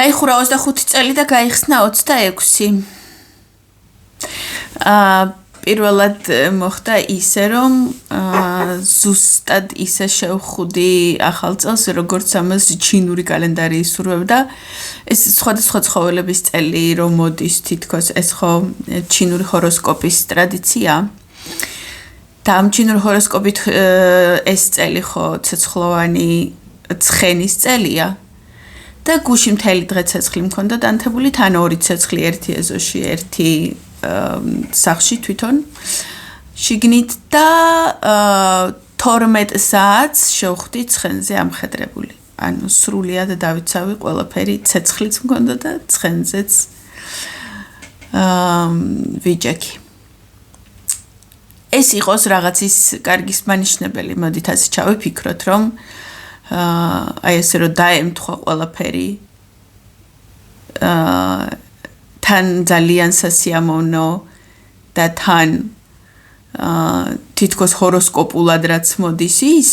გაიხურა 25 წელი და გაიხსნა 26. პირველად მოხდა ისე, რომ ზუსტად ისე შევხვდი ახალ წელს, როგორც ამას ჩინური კალენდარი ისურვებდა. ეს სხვადასხვა ცხოველების წელი, რომ მოდის თითქოს ეს ხო ჩინური ჰოროსკოპის ტრადიცია. და ამ ჩინური ჰოროსკოპით ეს წელი ხო ცეცხლოვანი ცხენის წელია. და გუში მთელი დღე ცეცხლი მქონდა დანთებული, თან ორი ცეცხლი ერთი ეზოში, ერთი სახში თვითონ შიგნით და 12 საათს შევხვდი ცხენზე ამხედრებული. ანუ სრულიად დავიცავი ყველაფერი, ცეცხლიც მქონდა და ცხენზეც ვიჯექი. ეს იყოს რაღაცის კარგის მანიშნებელი, მოდით ასე ჩავიფიქროთ, რომ აი ესე რომ დაემთხვა ყველაფერი თან ძალიან სასიამოვნო და თან თითქოს ჰოროსკოპულად რაც მოდის ის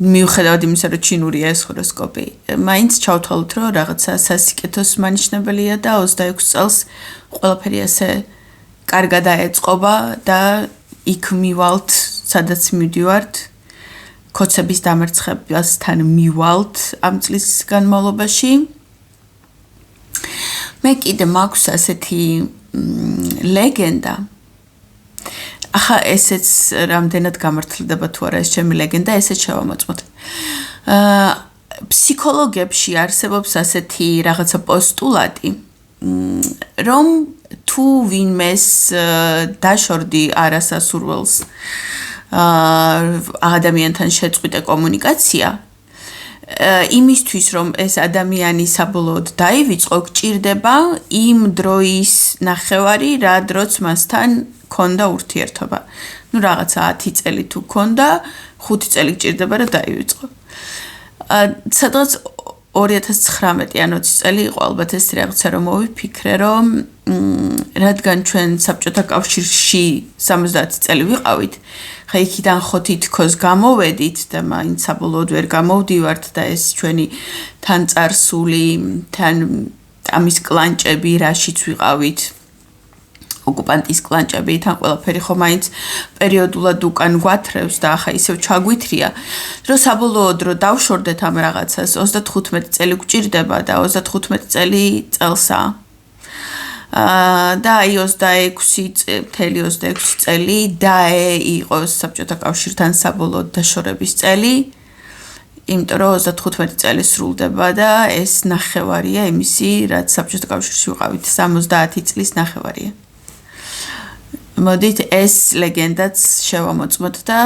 მიუხედავად იმისა რომ ჩინურია ეს ჰოროსკოპი მაინც ჩავთვალოთ რომ რაღაცა სასიკეთოს მანიშნებელია და 26 წელს ყველაფერი ასე კარგად დაეწყობა და იქ მივალთ სადაც მივდივართ კოცების დამარცხებასთან მივალთ ამ წლის განმავლობაში მე კიდე მაქვს ასეთი ლეგენდა ახლა ესეც რამდენად გამართლდება თუ არა ეს ჩემი ლეგენდა ესეც შევამოწმოთ ფსიქოლოგებში არსებობს ასეთი რაღაცა პოსტულატი რომ თუ ვინმეს დაშორდი არასასურველს ადამიანთან შეწყვიტე კომუნიკაცია იმისთვის რომ ეს ადამიანი საბოლოოდ დაივიწყო გჭირდება იმ დროის ნახევარი რა დროც მასთან ქონდა ურთიერთობა ну რაღაცა 10 წელი თუ ქონდა 5 წელი გჭირდება რა დაივიწყო სადღაც 2019 ან 20 წელი იყო ალბათ ეს რაღაცა რომ მოვიფიქრე რომ რადგან ჩვენ საბჭოთა კავშირში 70 წელი ვიყავით ხა იქიდან ხო თითქოს გამოვედით და მაინც საბოლოოდ ვერ გამოვდივართ და ეს ჩვენი თან წარსული თან ამის კლანჭები რაშიც ვიყავით ოკუპანტის კლანჭები თან ყველაფერი ხო მაინც პერიოდულად უკან გვათრევს და ახლა ისევ ჩაგვითრია რომ საბოლოოდ რომ დავშორდეთ ამ რაღაცას 35 წელი გვჭირდება და 35 წელი წელსაა და აი 26 წელი დაე იყოს საბჭოთა კავშირთან საბოლოოდ დაშორების წელი იმიტომ რომ 35 წელი სრულდება და ეს ნახევარია იმისი რაც საბჭოთა კავშირში ვიყავით 70 წლის ნახევარია მოდით ეს ლეგენდაც შევამოწმოთ და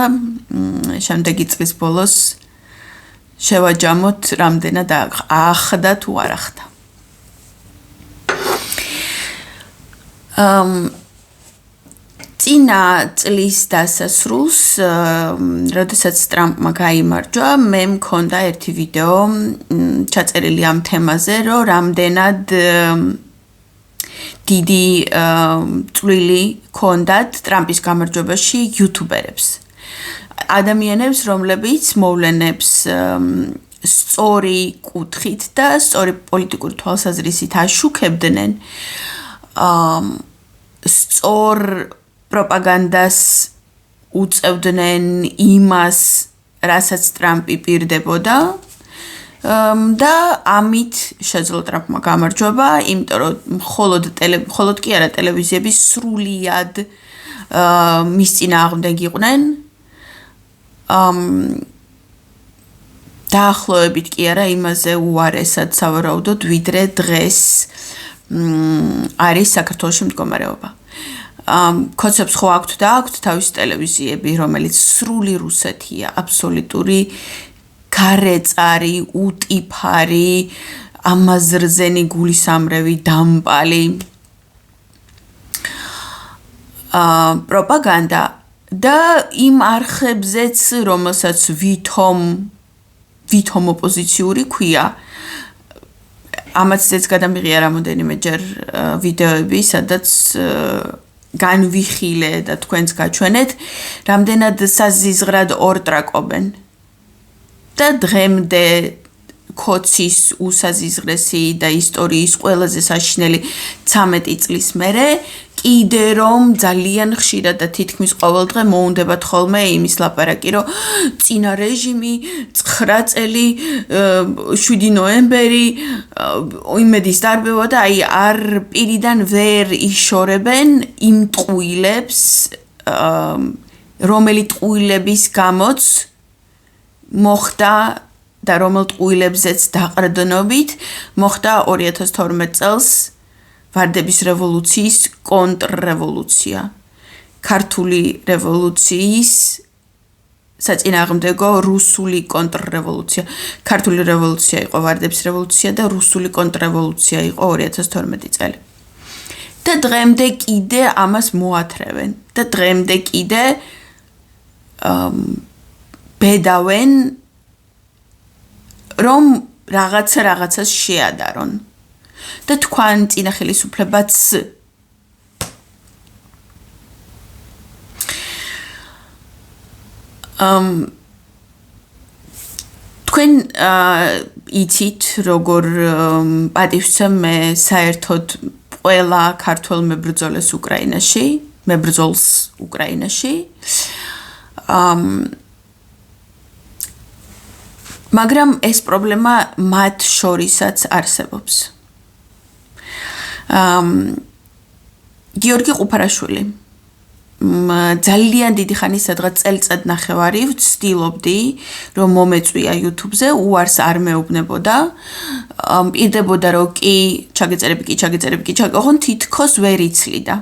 შემდეგი წლის ბოლოს შევაჯამოთ რამდენად ახდა თუ არ ახდა წინა წლის დასასრულს, როდესაც ტრამპმა გაიმარჯვა, მე მქონდა ერთი ვიდეო ჩაწერილი ამ თემაზე, რომ რამდენად დიდი წვლილი ჰქონდათ ტრამპის გამარჯვებაში იუთუბერებს. ადამიანებს, რომლებიც მოვლენებს სწორი კუთხით და სწორი პოლიტიკური თვალსაზრისით აშუქებდნენ სწორ პროპაგანდას უწევდნენ იმას, რასაც ტრამპი პირდებოდა და ამით შეძლო ტრამპმა გამარჯვება, იმიტომ რომ მხოლოდ კი არა ტელევიზიები სრულიად მის წინააღმდეგ იყვნენ დაახლოებით კი არა იმაზე უარესად სავარაუდოდ ვიდრე დღეს არის საქართველოში მდგომარეობა. კოცებს ხო აქვთ და აქვთ თავისი ტელევიზიები, რომელიც სრული რუსეთია, აბსოლუტური გარეწარი, უტიფარი, ამაზრზენი გულისამრევი დამპალი პროპაგანდა და იმ არხებზეც, რომელსაც ვითომ ოპოზიციური ქვია ამაცაც გადამიღია რამოდენიმე ჯერ ვიდეოები, სადაც განვიხილე და თქვენს გაჩვენეთ, რამდენად საზიზღრად ორტრაკობენ. და დღემდე კოცის უსაზიზღრესი და ისტორიის ყველაზე საშინელი 13 წლის მერე კიდე რომ ძალიან ხშირად და თითქმის ყოველ დღე მოუნდებათ ხოლმე იმის ლაპარაკი, რომ წინა რეჟიმი 9 წელი 7 ნოემბერი იმედის დარბევა და აი არ პირიდან ვერ იშორებენ იმ ტყუილებს რომელი ტყუილების გამოც მოხდა და რომელ ტყუილებზეც დაყრდნობით მოხდა 2012 წელს ვარდების რევოლუციის კონტრრევოლუცია. ქართული რევოლუციის საწინააღმდეგო რუსული კონტრრევოლუცია. ქართული რევოლუცია იყო ვარდების რევოლუცია და რუსული კონტრრევოლუცია იყო 2012 წელი. და დღემდე კიდე ამას მოათრევენ და დღემდე კიდე ბედავენ რომ რაღაცას შეადარონ. და თქვენ წინა ხელისუფლებაც თქვენ იცით როგორ პატივცემ საერთოდ ყველა ქართველ მებრძოლს უკრაინაში მაგრამ ეს პრობლემა მათ შორისაც არსებობს. გიორგი ყუფარაშვილი ძალიან დიდი ხანი სადღაც წელიწად ნახევარი ვცდილობდი რომ მომეწვია YouTube-ზე უარს არ მეუბნებოდა პირდებოდა რომ კი ჩაგეწერები ოღონდ თითქოს ვერ იცლიდა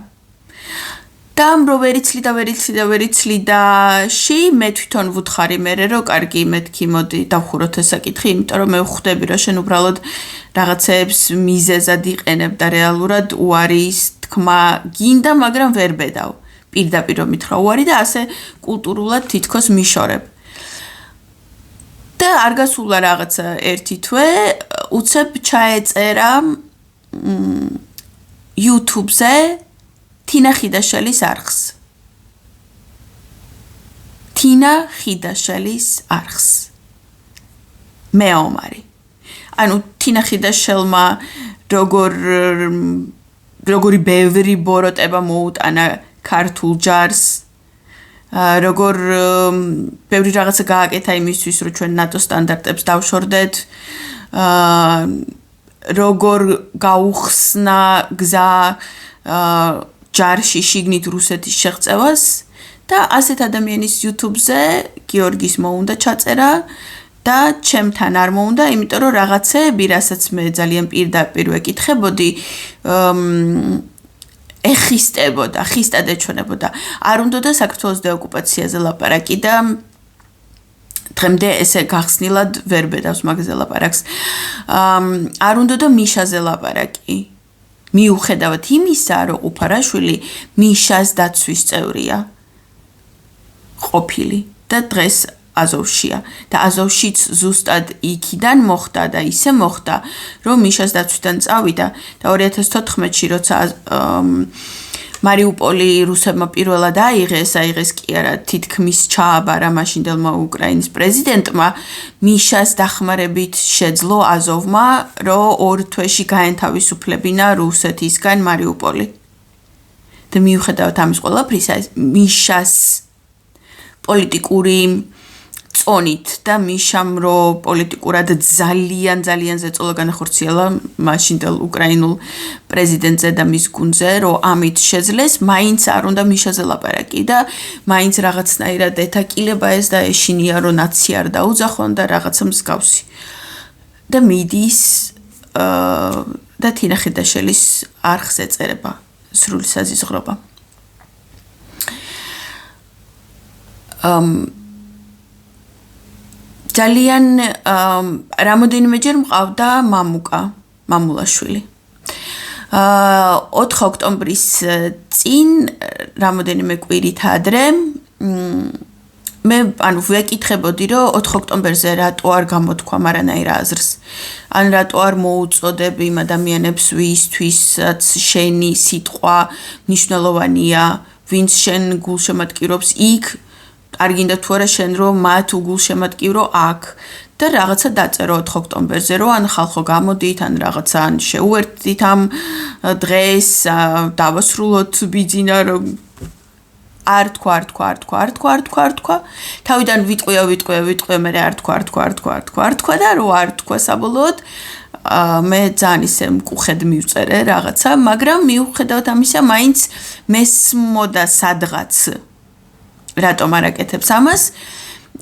და რომ ვერ იცლიდა მე თვითონ ვუთხარი მერე რომ კარგი მეთქი მოდი დავხუროთ ეს საკითხი იმიტომ რომ მე ვხვდები რომ შენ უბრალოდ რაღაცებს მიზეზად იყენებ და რეალურად უარის თქმა გინდა მაგრამ ვერ ბედავ პირდაპირ რომ მითხრა უარი და ასე კულტურულად თითქოს მიშორებ და არ გასულა რაღაცა ერთი თვე უცებ ჩაეწერა YouTube-ზე თინა ხიდაშელის არხს მეომარი ანუ თინა ხიდაშელმა როგორი ბევრი ბოროტება მოუტანა ქართულ ჯარს როგორ ბევრი რაღაცა გააკეთა იმისთვის რომ ჩვენ ნატო სტანდარტებს დავშორდეთ როგორ გაუხსნა გზა ჯარში შიგნით რუსეთის შეღწევას და ასეთ ადამიანის YouTube-ზე გიორგის მოუნდა ჩაწერა და ჩემთან არ მოუნდა, იმიტომ რომ რაღაცები, რასაც მე ძალიან პირდაპირ ვეკითხებოდი, ხისტად ეჩვენებოდა. არ უნდოდა საქართველოს დეოკუპაციაზე ლაპარაკი და დღემდე ესე გახსნილად ვერ ბედავს მაგაზე ლაპარაკს. არ უნდოდა მიშაზე ლაპარაკი. მიუხედავად იმისა, რომ ყუფარაშვილი მიშას დაცვის წევრია ყოფილი და დღეს აზოვშია და აზოვშიც ზუსტად იქიდან მოხდა და ისე მოხდა, რომ მიშას დაცვიდან წავიდა და 2014-ში როცა მარიუპოლი რუსებმა პირველად აიღეს კი არა თითქმის ჩააბარა მაშინდელმა უკრაინის პრეზიდენტმა მიშას დახმარებით შეძლო აზოვმა რომ 2 თვეში გაენთავისუფლებინა რუსეთისგან მარიუპოლი და მიუხედავად ამის ყველაფრისა მიშას პოლიტიკური წონით და მიშამ რომ პოლიტიკურად ძალიან ზეწოლა განახორციელა მაშინდელ უკრაინულ პრეზიდენტზე და მის გუნდზე რომ ამით შეძლეს მაინც არ უნდა მიშაზე ლაპარაკი და მაინც რაღაცნაირად ეთაკილება ეს და ეშინია რომ ნაცი არ დაუძახონ და რაღაცა მსგავსი და მიდის და თინა ხიდაშელის არხს ეწერება სრული საზიზღრობა ძალიან რამოდენიმეჯერ მყავდა მამულაშვილი 4 ოქტომბრის წინ რამოდენიმე კვირით ადრე მე ვეკითხებოდი რომ 4 ოქტომბერზე რატო არ გამოთქვა მარანაირ აზრს ან რატო არ მოუწოდებ იმ ადამიანებს ვისთვისაც შენი სიტყვა მნიშვნელოვანია ვინც შენ გულშემატკივრობს იქ არ გინდა თუ არა შენ რომ მათ უგულშემატკივრო აქ და რაღაცა დაწერო 4 ოქტომბერზე, რომ ან ხალხო გამოდით, ან რაღაცა ან შეუერთდით ამ დღეს, დავასრულოთ ბიძინა, რომ არ თქვა. თავიდან ვიტყვია, მე არ თქვა და რო არ თქვა საბოლოოდ მე ძალიან ისე მკუხედ მივწერე რაღაცა, მაგრამ მიუხედავად ამისა, მაინც მესმოდა სადღაც რატომ არ აკეთებს ამას.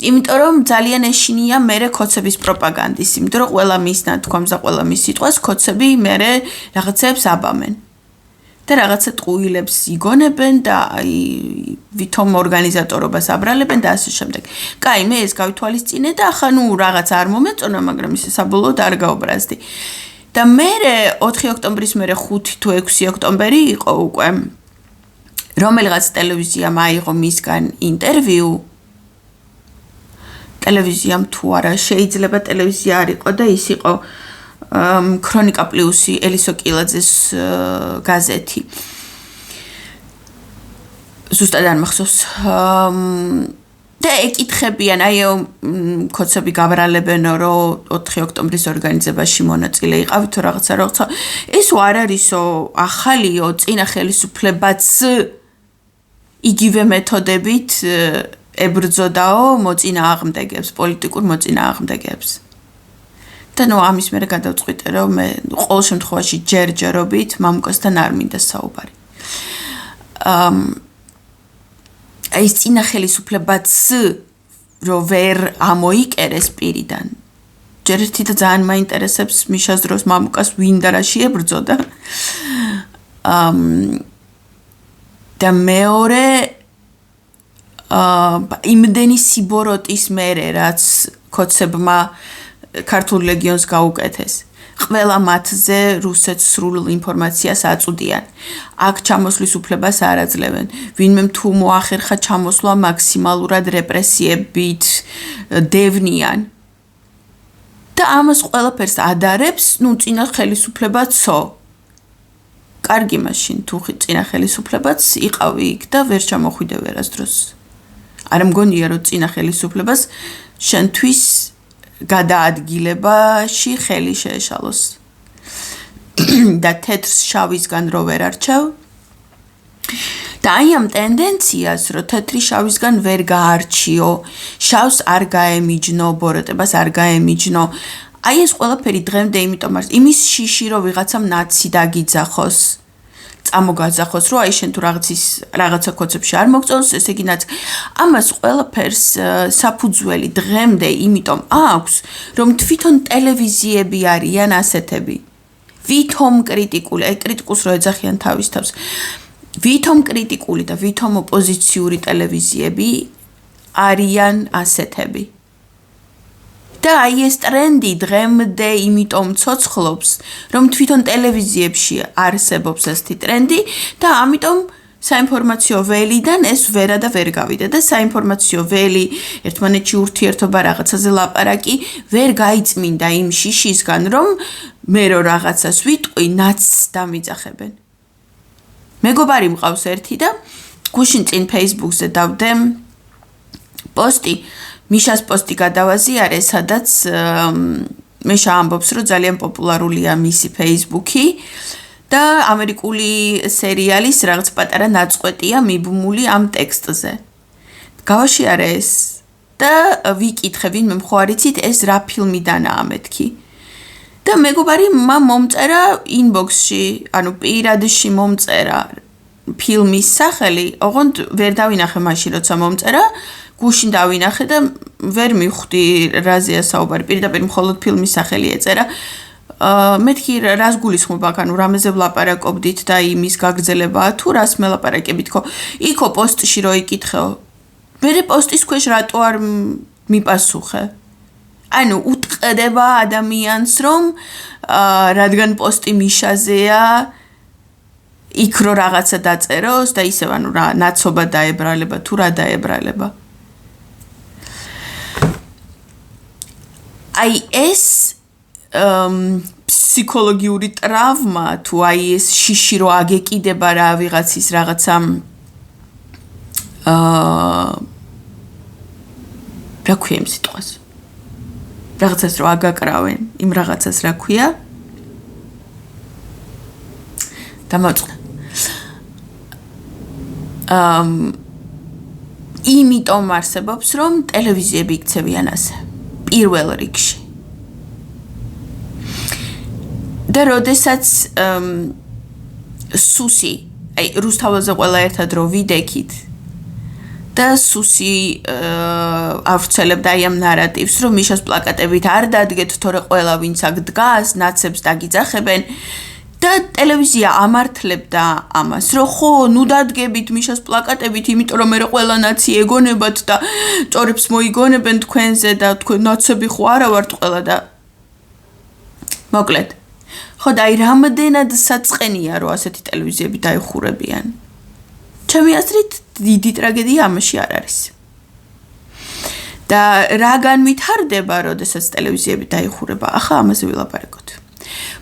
იმიტომ რომ ძალიან ეშინია მერე კოცების პროპაგანდის, იმიტომ რომ ყველა მის ნათქვამს და ყველა მის სიტყვას კოცები მერე რაღაცებს აბამენ. და რაღაცა ტყუილებს იგონებენ და ვითომ ორგანიზატორობას აბრალებენ და ასე შემდეგ. კაი, მე ეს გავითვალისწინე და ახლა ნუ რაღაც არ მომეწონა, მაგრამ ისე საბოლოოდ არ გაუბრაზდი. და მერე 4 ოქტომბრის მერე 5 თუ 6 ოქტომბერი იყო უკვე რომელიღაც ტელევიზიამ აიღო მისგან ინტერვიუ. ტელევიზიამ თუ არა, შეიძლება ტელევიზია არ იყო და ის იყო ქრონიკა პლუსი ელისო კილაძეს გაზეთი. ზუსტად არ მახსოვს. და ეკითხებიან, კოცები გაბრალებენო, რომ 4 ოქტომბრის ორგანიზებაში მონაწილე იყავით თუ რაღაცა. ესო არ არისო ახალიო წინა ხელისუფლებაც იგივე მეთოდებით ებრძოდაო მოწინააღმდეგებს, პოლიტიკურ მოწინააღმდეგებს. და ნუ ამის მერე გადავწყვიტე, რომ მე ყოველ შემთხვევაში ჯერჯერობით მამუკასთან არ მინდა საუბარი. ეს წინა ხელისუფლებაც რო ვერ ამოიკერეს პირიდან. ჯერ ერთი და ძალიან მაინტერესებს მიშას დროს მამუკას ვინ და რა შეებრძოდა. და მეორე იმდენი სიბოროტის მერე, რაც კოცებმა ქართულ ლეგიონს გაუკეთეს. ყველა მათზე რუსეთს სრულ ინფორმაციას აწვდიან. აქ ჩამოსვლის უფლებას არ აძლევენ. ვინმე თუ მოახერხა ჩამოსვლა მაქსიმალურად რეპრესიებით დევნიან. და ამას ყველაფერს ადარებს, ნუ წინა ხელისუფლებაცო. კარგი მაშინ თუ წინა ხელისუფლებაც იყავი იქ და ვერ ჩამოხვიდე ვერასდროს. არ მგონია რომ წინა ხელისუფლებას შენთვის გადაადგილებაში ხელი შეეშალოს. და თეთრს შავისგან რო ვერ არჩევ. და აი ამ ტენდენციას, რომ თეთრი შავისგან ვერ გაარჩიო, შავს არ გაემიჯნო, ბოროტებას არ გაემიჯნო. აი ეს ყველაფერი დღემდე იმიტომ არის, იმის შიში რომ ვიღაცამ ნაცი დაგიძახოს. წამოგაძახოს, რომ აი შენ თუ რაღაცა კოცებში არ მოგწონს, ესე იგი ნაც ამას ყველაფერს საფუძველი დღემდე იმიტომ აქვს, რომ თვითონ ტელევიზიები არიან ასეთები. ვითომ კრიტიკული, კრიტიკულს რო ეძახიან თავის თავს. ვითომ კრიტიკული და ვითომ ოპოზიციური ტელევიზიები არიან ასეთები. და აი ეს ტრენდი დღემდე იმიტომ ცოცხლობს, რომ თვითონ ტელევიზიებში არსებობს ასეთი ტრენდი და ამიტომ საინფორმაციო ველიდან ეს ვერა და ვერ გავიდა და საინფორმაციო ველი ერთმანეთში ურთიერთობა რაღაცაზე ლაპარაკი ვერ გაიწმინდა იმ შიშისგან, რომ მე რო რაღაცას ვიტყვი, ნაც დამიძახებენ. მეგობარი მყავს ერთი და გუშინ წინ Facebook-ზე დავდე პოსტი, მიშას პოსტი გადავაზიარე, სადაც მიშა ამბობს, რომ ძალიან პოპულარულია მისი Facebook-ი და ამერიკული სერიალის რაღაც პატარა ნაწყვეტია მიბმული ამ ტექსტზე. გავაშიარე ეს და ვიკითხე, ვინმე მხარიცით ეს რა ფილმიდანაა მეთქი. და მეგობარი მომწერა inbox-ში, ანუ პირადში მომწერა ფილმის სახელი, ოღონდ ვერ დავინახე მაშინ, როცა მომწერა, გუშინ დავინახე და ვერ მივხვდი რაზეა საუბარი, პირდაპირ მხოლოდ ფილმის სახელი ეწერა. მეთქი რას გულისხმობ აქ, ანუ რამეზე ვლაპარაკობდით და იმის გაგრძელებაა თუ რას მელაპარაკებით ხო? იქო პოსტში რო იკითხეო. მერე პოსტის ქვეშ რატო არ მიპასუხე? ანუ უტყდება ადამიანს, რომ რადგან პოსტი მიშაზეა, იქ რო რაღაცა დაწეროს და ისევ ანუ რა ნაცობა დაებრალება თუ რა დაებრალება. აი ეს ფსიქოლოგიური ტრავმა თუ აი ეს შიში რო აგეკიდება რა ვიღაცის რაღაცა რა ქვია იმ სიტყვას? რაღაცას რო აგაკრავენ, იმ რაღაცას რა ქვია? დამაწყდა. იმიტომ არსებობს, რომ ტელევიზიები იქცევიან ასე. პირველ რიგში. და როდესაც სუსი, აი რუსთაველზე ყველა ერთად რო ვიდექით და სუსი ავრცელებდა აი ამ ნარატივს, რომ მიშას პლაკატებით არ დადგეთ, თორე ყველა ვინც აქ დგას, ნაცებს დაგიძახებენ და ტელევიზია ამართლებდა ამას, რომ ხო, ნუ დადგებით მიშას პლაკატებით, იმიტომ რომ მე ყველა ნაცი ეგონებათ და ჭორებს მოიგონებენ თქვენზე და თქვენ ნაცები ხო არა ვართ ყველა და მოკლედ ხო და აი რამდენად საწყენია რომ ასეთი ტელევიზიები დაიხურებიან. ჩემი აზრით დიდი ტრაგედია ამაში არ არის. და რა განვითარდება, როდესაც ტელევიზიები დაიხურება, ახლა ამაზე ვილაპარაკოთ.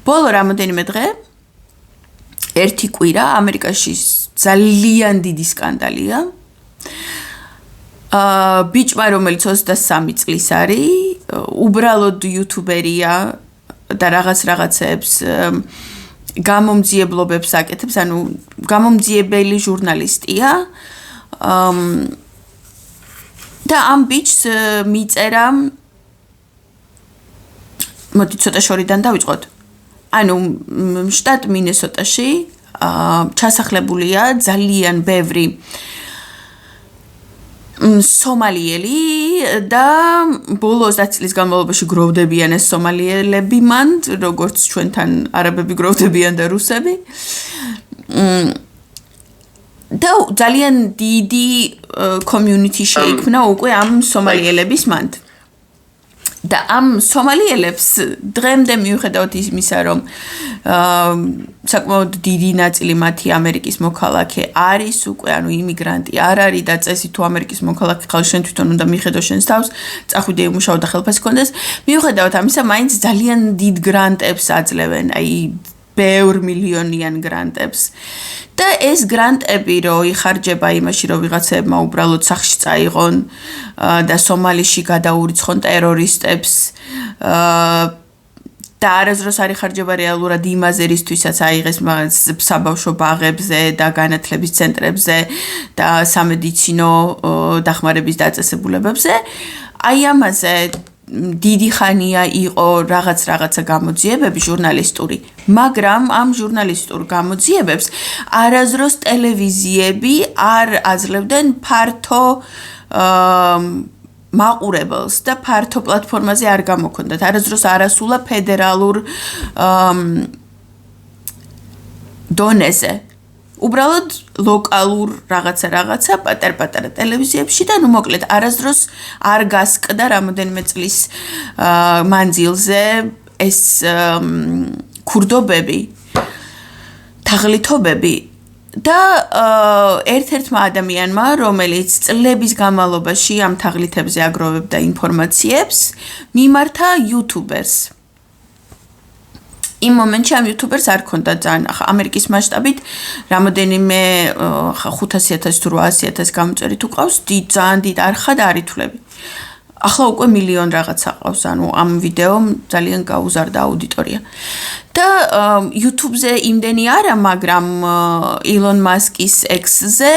ბოლო რამოდენიმე დღე ერთი კვირა ამერიკაში ძალიან დიდი სკანდალია. ბიჭმა, რომელიც 23 წლის არის, უბრალოდ იუთუბერია და რაღაცებს გამომძიებლობებს აკეთებს, ანუ გამომძიებელი ჟურნალისტია. და ამ ბიჭს მიწერა მოდი ცოტა შორიდან დავიწყოთ. ანუ შტატ მინესოტაში ჩასახლებულია ძალიან ბევრი სომალიელი და ბოლო 30 წლის განმავლობაში გროვდებიან ეს სომალიელები მან, როგორც ჩვენთან არაბები გროვდებიან და რუსები. და ძალიან დიდი community შეიქმნა უკვე ამ სომალიელების მან. და ამ სომალიელებს დღემდე მიუხედავად იმისა, რომ საკმაოდ დიდი ნაწილი მათი ამერიკის მოქალაქე არის უკვე, ანუ იმიგრანტი არ არის და წესი თუ ამერიკის მოქალაქე ხარ შენ თვითონ უნდა მიხედო შენს თავს, წახვიდე იმუშაო და ხელფასი გქონდეს. მიუხედავად ამისა, მაინც ძალიან დიდ გრანტებს აძლევენ, აი ბევრ მილიონიან გრანტებს. და ეს გრანტები რო იხარჯება იმაში, რომ ვიღაცებმა უბრალოდ სახში წაიღონ და სომალიში გადაურიცხონ ტერორისტებს და არასდროს არ იხარჯება რეალურად იმაზე, რისთვისაც აიღეს საბავშვო ბაღებზე და განათლების ცენტრებზე და სამედიცინო დახმარების დაწესებულებებზე. აი ამაზე დიდი ხანია იყო რაღაცა გამოძიებები ჟურნალისტური, მაგრამ ამ ჟურნალისტურ გამოძიებებს არასდროს ტელევიზიები არ აძლევდნენ ფართო მაყურებელს და ფართო პლატფორმაზე არ გამოქონდათ. არასდროს არასულა ფედერალურ დონეზე. უბრალოდ ლოკალურ რაღაცა პატარ-პატარა ტელევიზიებში და ნუ მოკლედ არასდროს არ გასკდა რამოდენიმე წლის მანძილზე ეს ქურდობები, თაღლითობები და ერთ-ერთმა ადამიანმა, რომელიც წლების განმავლობაში ამ თაღლითებზე აგროვებდა ინფორმაციებს, მიმართა იუთუბერს. იმ მომენტში ამ იუთუბერს არ ქონდა ძალიან ამერიკის მასშტაბით რამოდენიმე 500,000 თუ 800,000 გამოწვევი თუ ყავს ძალიან დიდ არხა და არითვლები. ახლა უკვე მილიონ რაღაცა ყავს, ანუ ამ ვიდეომ ძალიან გაუზარდა აუდიტორია. და YouTube-ზე იმდენი არა, მაგრამ ილონ მასკის X-ზე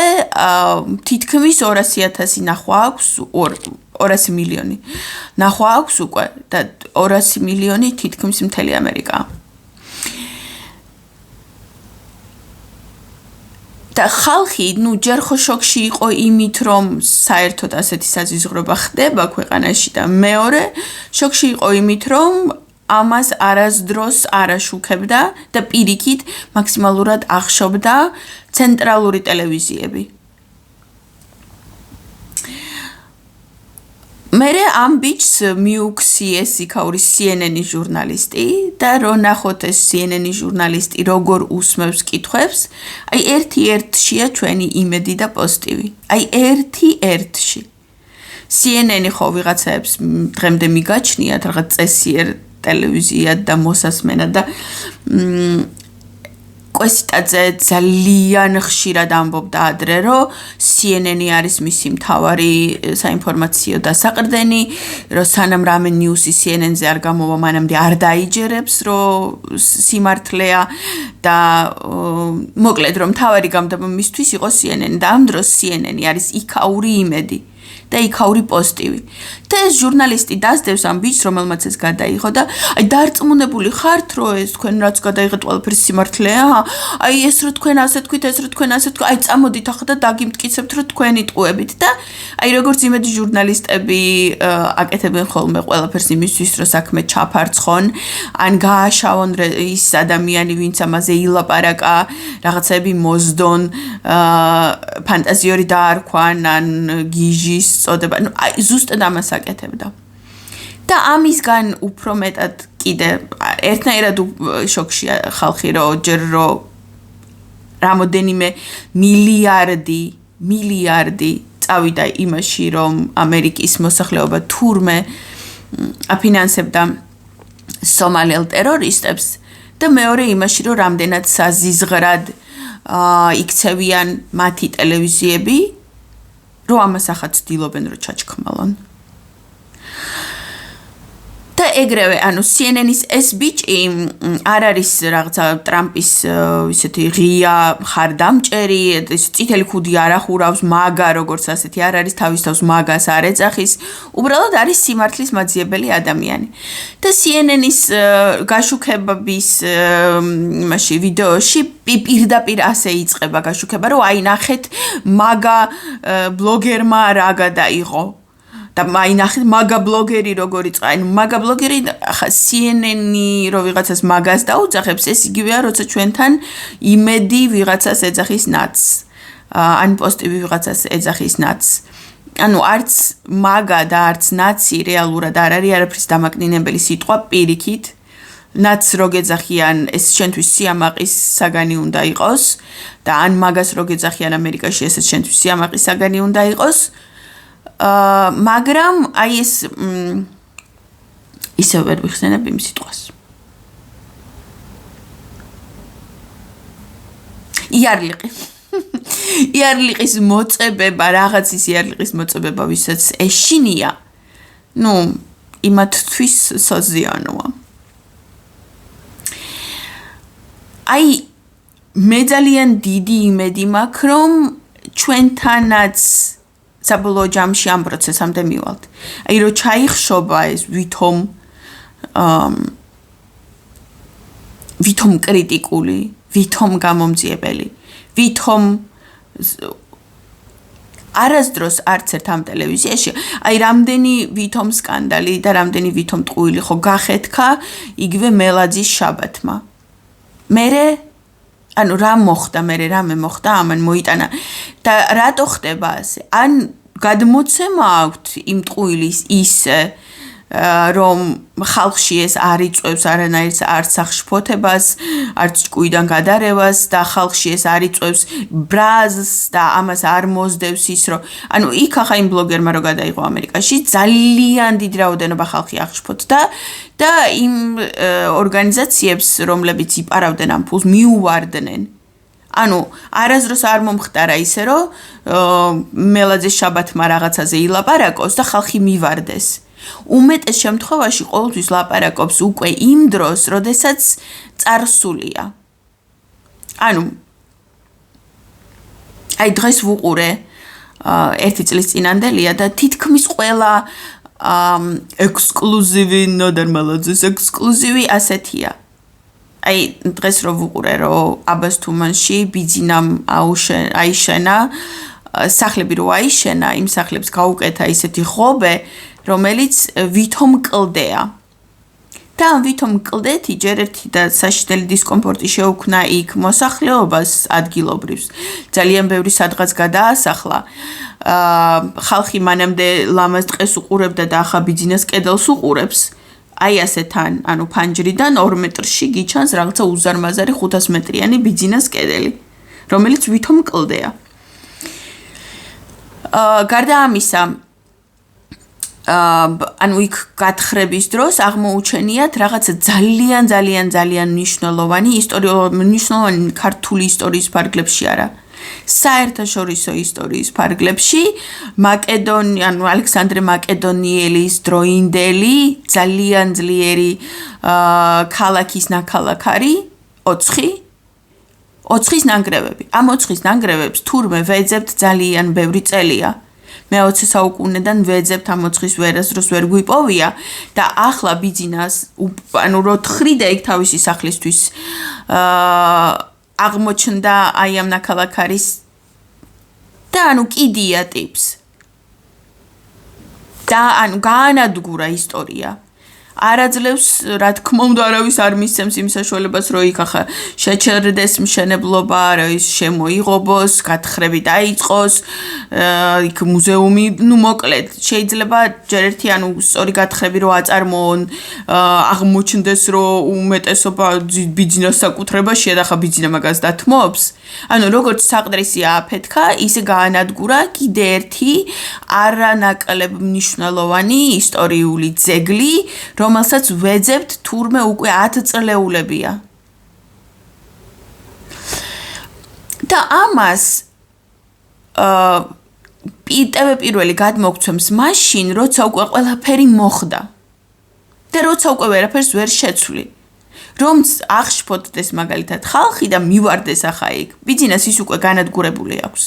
თითქმის 200,000 ნახვა აქვს, 200 მილიონი. ნახვა აქვს უკვე და 200 მილიონი თითქმის მთელი ამერიკა. და ხალხი, ნუ ჯერ ხო შოკში იყო იმით, რომ საერთოდ ასეთი საზიზღრობა ხდება ქვეყანაში და მეორე შოკში იყო იმით, რომ ამას არასდროს არ აშუქებდა და პირიქით მაქსიმალურად ახშობდა ცენტრალური ტელევიზიები. მერე ამ ბიჭს მიუქციეს იქაური CNN-ის ჟურნალისტი და რო ნახოთ ეს CNN-ის ჟურნალისტი როგორ უსმევს კითხვებს, აი ერთ-ერთშია ჩვენი იმედი და პოზიტივი. აი ერთ-ერთში. CNN-ი ხო ვიღაცებს დღემდე მიგაჩნიათ რაღაც წესიერ ტელევიზია და მოსასმენა და კვესიტაძე ძალიან ხშირად ამბობდა ადრე, რომ CNN-ი არის მისი მთავარი საინფორმაციო დასაყრდენი, რომ სანამ რამე ნიუსი CNN-ზე არ გამოვა, მანამდე არ დაიჯერებს, რომ სიმართლეა და მოკლედ რომ მთავარი გამდებო მისთვის იყო CNN და ამ დროს CNN-ი არის იქაური იმედი და იქაური პოზიტივი. და ეს ჟურნალისტი დასდევს ამ ბიჭს, რომელმაც ეს გადაიღო და აი დარწმუნებული ხართ, რომ ეს თქვენ რაც გადაიღეთ ყველაფერი სიმართლეა? აი ეს რო თქვენ ასე თქვით, ეს რო თქვენ ასე თქვით, აი წამოდით ახლა და დაგიმტკიცებთ, რომ თქვენ იტყუებით და აი როგორც იმედი ჟურნალისტები აკეთებენ ხოლმე ყველაფერს იმისთვის, რომ საქმე ჩაფარცხონ, ან გააშავონ ის ადამიანი, ვინც ამაზე ილაპარაკა, რაღაცები მოздონ, ფანტაზიური დაარქვან, ან გიჟის წოდება. ნუ აი ზუსტად ამას აკეთებდა. და ამისგან უფრო მეტად კიდე ერთნაირად შოქშია ხალხი, რომ ჯერ რომ რამოდენიმე მილიარდი წავიდა იმაში, რომ ამერიკის მოსახლეობა თურმე აფინანსებდა სომალიელ ტერორისტებს და მეორე იმაში, რომ რამდენად საზიზღრად იქცევიან მათი ტელევიზიები, რომ ამას ახაც ცდილობენ, რომ ჩაჩქმალონ. და ეგრევე, ანუ CNN-ის ეს ბიჭი არ არის რაღაცა ტრამპის ისეთი ღია მხარდამჭერი, ეს წითელი ქუდი არ ახურავს, მაგა როგორც ასეთი არ არის, თავის თავს მაგას არ ეძახის, უბრალოდ არის სიმართლის მაძიებელი ადამიანი. და CNN-ის გაშუქების იმაში ვიდეოში პირდაპირ ასე იწყება გაშუქება, რომ აი ნახეთ მაგა ბლოგერმა რა გადაიღო. და აი ნახეთ მაგა ბლოგერი როგორ იწყა, ანუ მაგა ბლოგერი CNN-ი რო ვიღაცას მაგას დაუძახებს, ეს იგივეა, როცა ჩვენთან იმედი ვიღაცას ეძახის ნაცს, ან პოზიტივი ვიღაცას ეძახის ნაცს. ანუ არც მაგა და არც ნაცი რეალურად არ არის არაფრის დამაკნინებელი სიტყვა პირიქით. ნაც როგეძახიან, ეს შენთვის სიამაყის საგანი უნდა იყოს და ან მაგას როგეძახიან ამერიკაში, ესეც შენთვის სიამაყის საგანი უნდა იყოს. მაგრამ აი ეს ისე ვერ ვიხსენებ იმ სიტყვას. იარლიყი. იარლიყის მოწებება, რაღაცის იარლიყის მოწებება, ვისაც ეშინია, ნუ იმათთვის სოზიანოა. აი მე ძალიან დიდი იმედი მაქვს, რომ ჩვენთანაც საბოლოო ჯამში ამ პროცესამდე მივალთ. აი რომ ჩაიხშობა ეს ვითომ კრიტიკული, ვითომ გამომძიებელი, ვითომ არასდროს არც ერთ ამ ტელევიზიაში, აი რამდენი ვითომ სკანდალი და რამდენი ვითომ ტყუილი ხო გახეთქა იგივე მელაძის შაბათმა. მერე ანუ რა მოხდა, მერე რამე მოხდა, ამან მოიტანა და რატო ხდება ასე? ან გადმოცემა აქვთ იმ ტყუილის ისე, რომ ხალხში ეს არ იწვევს არანაირ არც სახშფოთებას, არც ჭკუიდან გადარევას და ხალხში ეს არ იწვევს ბრაზს და ამას არ მოსდევს ის, რომ ანუ იქ ახლა იმ ბლოგერმა რო გადაიღო ამერიკაში, ძალიან დიდი რაოდენობა ხალხი აღშფოთდა და იმ ორგანიზაციებს, რომლებიც იპარავდნენ ამ ფულს, მიუვარდნენ. ანუ არასდროს არ მომხდარა ისე, რომ მელაძის შაბათმა რაღაცაზე ილაპარაკოს და ხალხი მივარდეს. უმეტეს შემთხვევაში ყოველთვის ლაპარაკობს უკვე იმ დროს, როდესაც წარსულია. ანუ აი დღეს ვუყურე ერთი წლის წინანდელია და თითქმის ყველა ექსკლუზივი ნოდარმალაძის ექსკლუზივი ასეთია. აი დღეს რო ვუყურე, რომ აბას თუმანში ბიძინამ აიშენა, სახლები რო აიშენა, იმ სახლებს გაუკეთა ისეთი ღობე, რომელიც ვითომ კლდეა. და ამ ვითომ კლდეთი ჯერ ერთი და საშინელი დისკომფორტი შეუქმნა იქ მოსახლეობას ადგილობრივს. ძალიან ბევრი სადღაც გადაასახლა. ხალხი მანამდე ლამაზ ტყეს უყურებდა და ახლა ბიძინას კედელს უყურებს. აი ასეთან, ანუ ფანჯრიდან 2 მეტრში გიჩანს რაღაცა უზარმაზარი 500 მეტრიანი ბიძინას კედელი, რომელიც ვითომ კლდეა. გარდა ამისა, ანუ იქ გათხრების დროს აღმოუჩენიათ რაღაცა ძალიან მნიშვნელოვანი მნიშვნელოვანი ქართული ისტორიის ფარგლებში არა. საერთაშორისო ისტორიის ფარგლებში ანუ ალექსანდრე მაკედონიელის დროინდელი ძალიან ძლიერი ქალაქის ნაქალაქარი 4-ის ნანგრევები. ამ 4-ის ნანგრევებს თურმე ვეძებთ ძალიან ბევრი წელია. მე-20 საუკუნიდან ვეძებთ ამ 4-ის ვერასდროს ვერ გვიპოვია და ახლა ბიძინას ანუ რო თხრიდა იქ თავისი სახლისთვის აღმოჩნდა აი ამ ნაქალაქარის და ანუ კიდია ტიპს და ანუ გაანადგურა ისტორია არაძლევს რა თქმა უნდა არავის არ მისცემს იმ საშუალებას რომ იქ ახლა შეჩერდეს მშენებლობა რა ის შემოიღობოს გათხრები დაიწყოს იქ მუზეუმი ნუ მოკლედ შეიძლება ჯერ ერთი ანუ სწორი გათხრები რომ აწარმოონ აღმოჩნდეს რომ უმეტესობა ბიძინას საკუთრებაშია და ხა ბიძინა მაგას დათმობს ანუ როგორც საყდრისი აფეთქა ისე გაანადგურა კიდე ერთი არანაკლებ მნიშვნელოვანი ისტორიული ძეგლი რომელსაც ვეძებთ თურმე უკვე 10 წლეულებია. და ამას პირველი გადმოგცემს მაშინ, როცა უკვე ყველაფერი მოხდა. და როცა უკვე ვერაფერს ვერ შეცვლი. რომ აღშფოთდეს მაგალითად ხალხი და მივარდეს ახლა იქ. ბიძინას ის უკვე განადგურებული აქვს.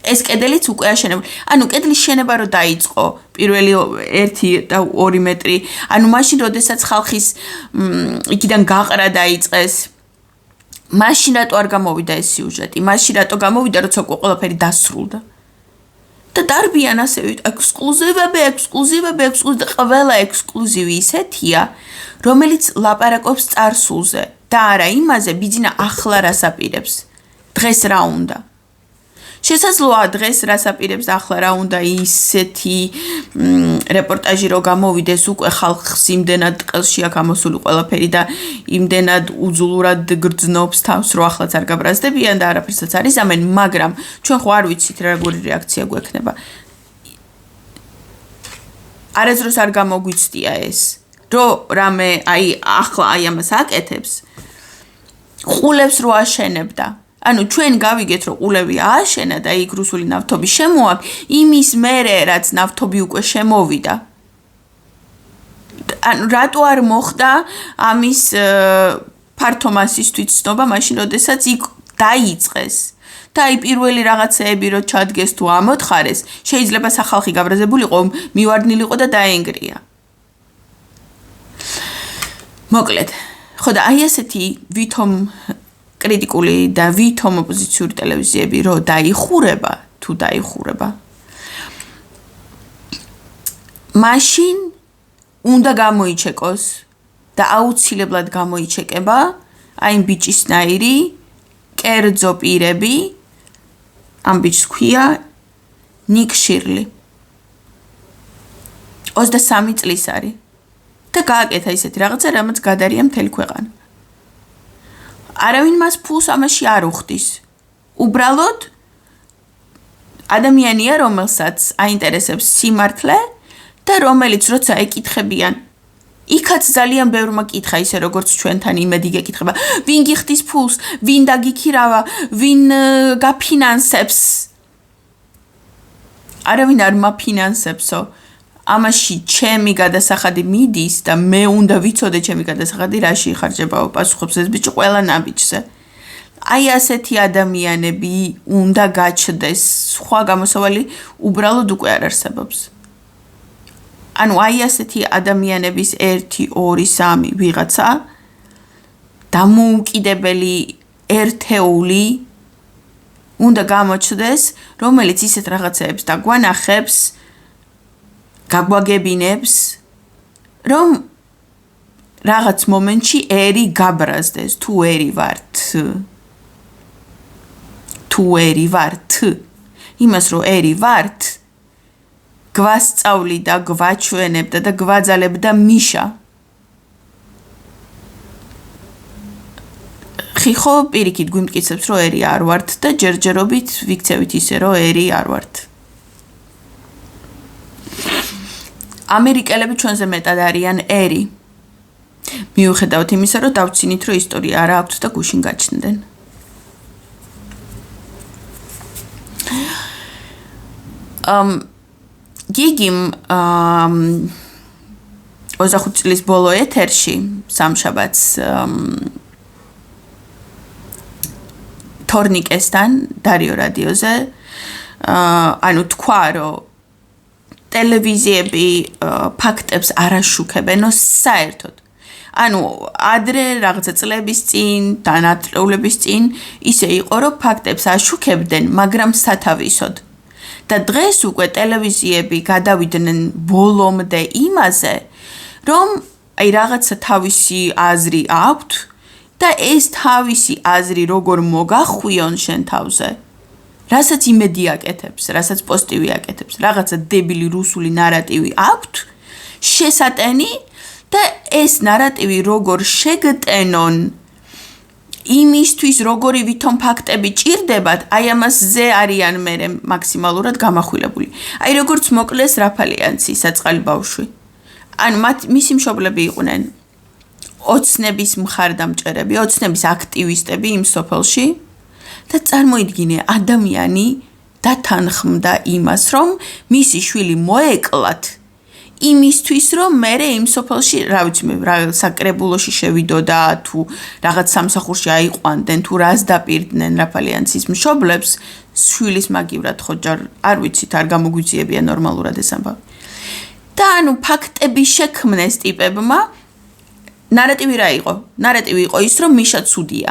ეს კედელიც უკვე აშენებული. ანუ კედლის შენება რო დაიწყო პირველი 1 და 2 მეტრი. ანუ მაშინ როდესაც ხალხის იქიდან გაყრა დაიწყეს. მაშინ რატო არ გამოვიდა ეს სიუჟეტი? მაშინ რატო გამოვიდა როცა ყველაფერი დასრულდა? და დარბიან ასევე ექსკლუზივები და ყველა ექსკლუზივი ისეთია, რომელიც ლაპარაკობს წარსულზე და არა იმაზე, ბიძინა ახლა რას აპირებს. დღეს რა უნდა? შესაძლოა დღეს რას აპირებს ახლა რა უნდა ისეთი რეპორტაჟი რო გამოვიდეს უკვე ხალხს იმდენად ყელში აქვს ამოსული ყველაფერი და იმდენად უძულურად გრძნობს თავს რომ ახლაც არ გაბრაზდებიან და არაფერსაც არ იზამენ მაგრამ ჩვენ ხო არ ვიცით როგორი რეაქცია გვექნება არასდროს არ გამოგვიცდია ეს რომ რამე აი ახლა აი ამას აკეთებს ყულებს რო აშენებდა ანუ ჩვენ გავიგეთ რომ ყულები ააშენა და იქ რუსული ნავთობი შემოაქვს იმის მერე რაც ნავთობი უკვე შემოვიდა ანუ რატო არ მოხდა ამის ფართო მასისთვის ცნობა მაშინ როდესაც იქ დაიწყეს და აი პირველი რაღაცეები რო ჩადგეს თუ ამოთხარეს შეიძლება სახალხი გაბრაზებულიყო მივარდნილიყო და დაენგრია მოკლედ ხო და აი ესეთი ვითომ კრიტიკული და ვითომ ოპოზიციური ტელევიზიები რო დაიხურება თუ დაიხურება მაშინ უნდა გამოიჩეკოს და აუცილებლად გამოიჩეკება აი ბიჭისნაირი კერძო პირები ამ ბიჭს ქვია ნიკ შირლი 23 წლის არის და გააკეთა ისეთი რაღაცა რამაც გადარია მთელი ქვეყანა არავინ მას ფულს ამაში არ უხდის. უბრალოდ ადამიანია, რომელსაც აინტერესებს სიმართლე და რომელიც როცა ეკითხებიან, იქაც ძალიან ბევრმა კითხა ისე როგორც ჩვენთან იმედი გეკითხება, ვინ გიხდის ფულს, ვინ დაგიქირავა, ვინ გაფინანსებს. არავინ არ მაფინანსებსო. ამაში ჩემი გადასახადი მიდის და მე უნდა ვიცოდე ჩემი გადასახადი რაში იხარჯებაო პასუხობს ეს ბიჭი ყველა ნაბიჯზე. აი ასეთი ადამიანები უნდა გაჩნდეს, სხვა გამოსავალი უბრალოდ უკვე არ არსებობს. ანუ აი ასეთი ადამიანების 1, 2, 3 ვიღაცა დამოუკიდებელი ერთეული უნდა გამოჩნდეს, რომელიც ისეთ რაღაცეებს დაგვანახებს გაგვაგებინებს რომ რაღაც მომენტში ერი გაბრაზდეს თუ ერი ვართ იმას რომ ერი ვართ გვასწავლიდა გვაჩვენებდა და გვაძალებდა მიშა ხიხო პირიქით გვიმტკიცებს რომ ერი არ ვართ და ჯერჯერობით ვიქცევით ისე რომ ერი არ ვართ ამერიკელები ჩვენზე მეტად არიან ერი. მიუხედავად იმისა, რომ დავცინით, რომ ისტორია არა აქვთ და გუშინ გაჩნდნენ. გიგიმ 25 წლის ბოლო ეთერში სამშაბათს თორნიკესთან დარიო რადიოზე ანუ თქვა რომ ტელევიზიები ფაქტებს არ აშუქებენო საერთოდ ანუ ადრე რაღაცა წლების წინ დანატლეულების წინ ისე იყო რომ ფაქტებს აშუქებდნენ მაგრამ სათავისოდ და დღეს უკვე ტელევიზიები გადავიდნენ ბოლომდე იმაზე რომ აი რაღაცა თავისი აზრი აქვთ და ეს თავისი აზრი როგორ მოგახვიონ შენ თავზე რასაც იმედი აკეთებს, რასაც პოზიტივი აკეთებს, რაღაცა დებილი რუსული ნარატივი აქვთ შესატენი და ეს ნარატივი როგორ შეგტენონ იმისთვის როგორი ვითომ ფაქტები ჭირდებათ, აი ამასზე არიან მერე მაქსიმალურად გამახვილებული. აი როგორც მოკლეს რაფალიანცი საწყალი ბავშვი. ანუ მისი მშობლები იყვნენ ოცნების მხარდამჭერები, ოცნების აქტივისტები იმ სოფელში და წარმოიდგინე ადამიანი დათანხმდა იმას, რომ მისი შვილი მოეკლათ იმისთვის, რომ მერე იმ სოფელში, რა ვიცი მე, საკრებულოში შევიდოდა თუ რაღაც სამსახურში აიყვანდნენ, თუ რას დაპირდნენ რაფალიანცის მშობლებს, შვილის მაგივრად ხო ჯერ არ ვიცით, არ გამოგვიძიებია ნორმალურად ეს ამბავი. და ანუ ფაქტები შექმნეს ტიპებმა ნარატივი რა იყო? ნარატივი იყო ის, რომ მიშა ცუდია.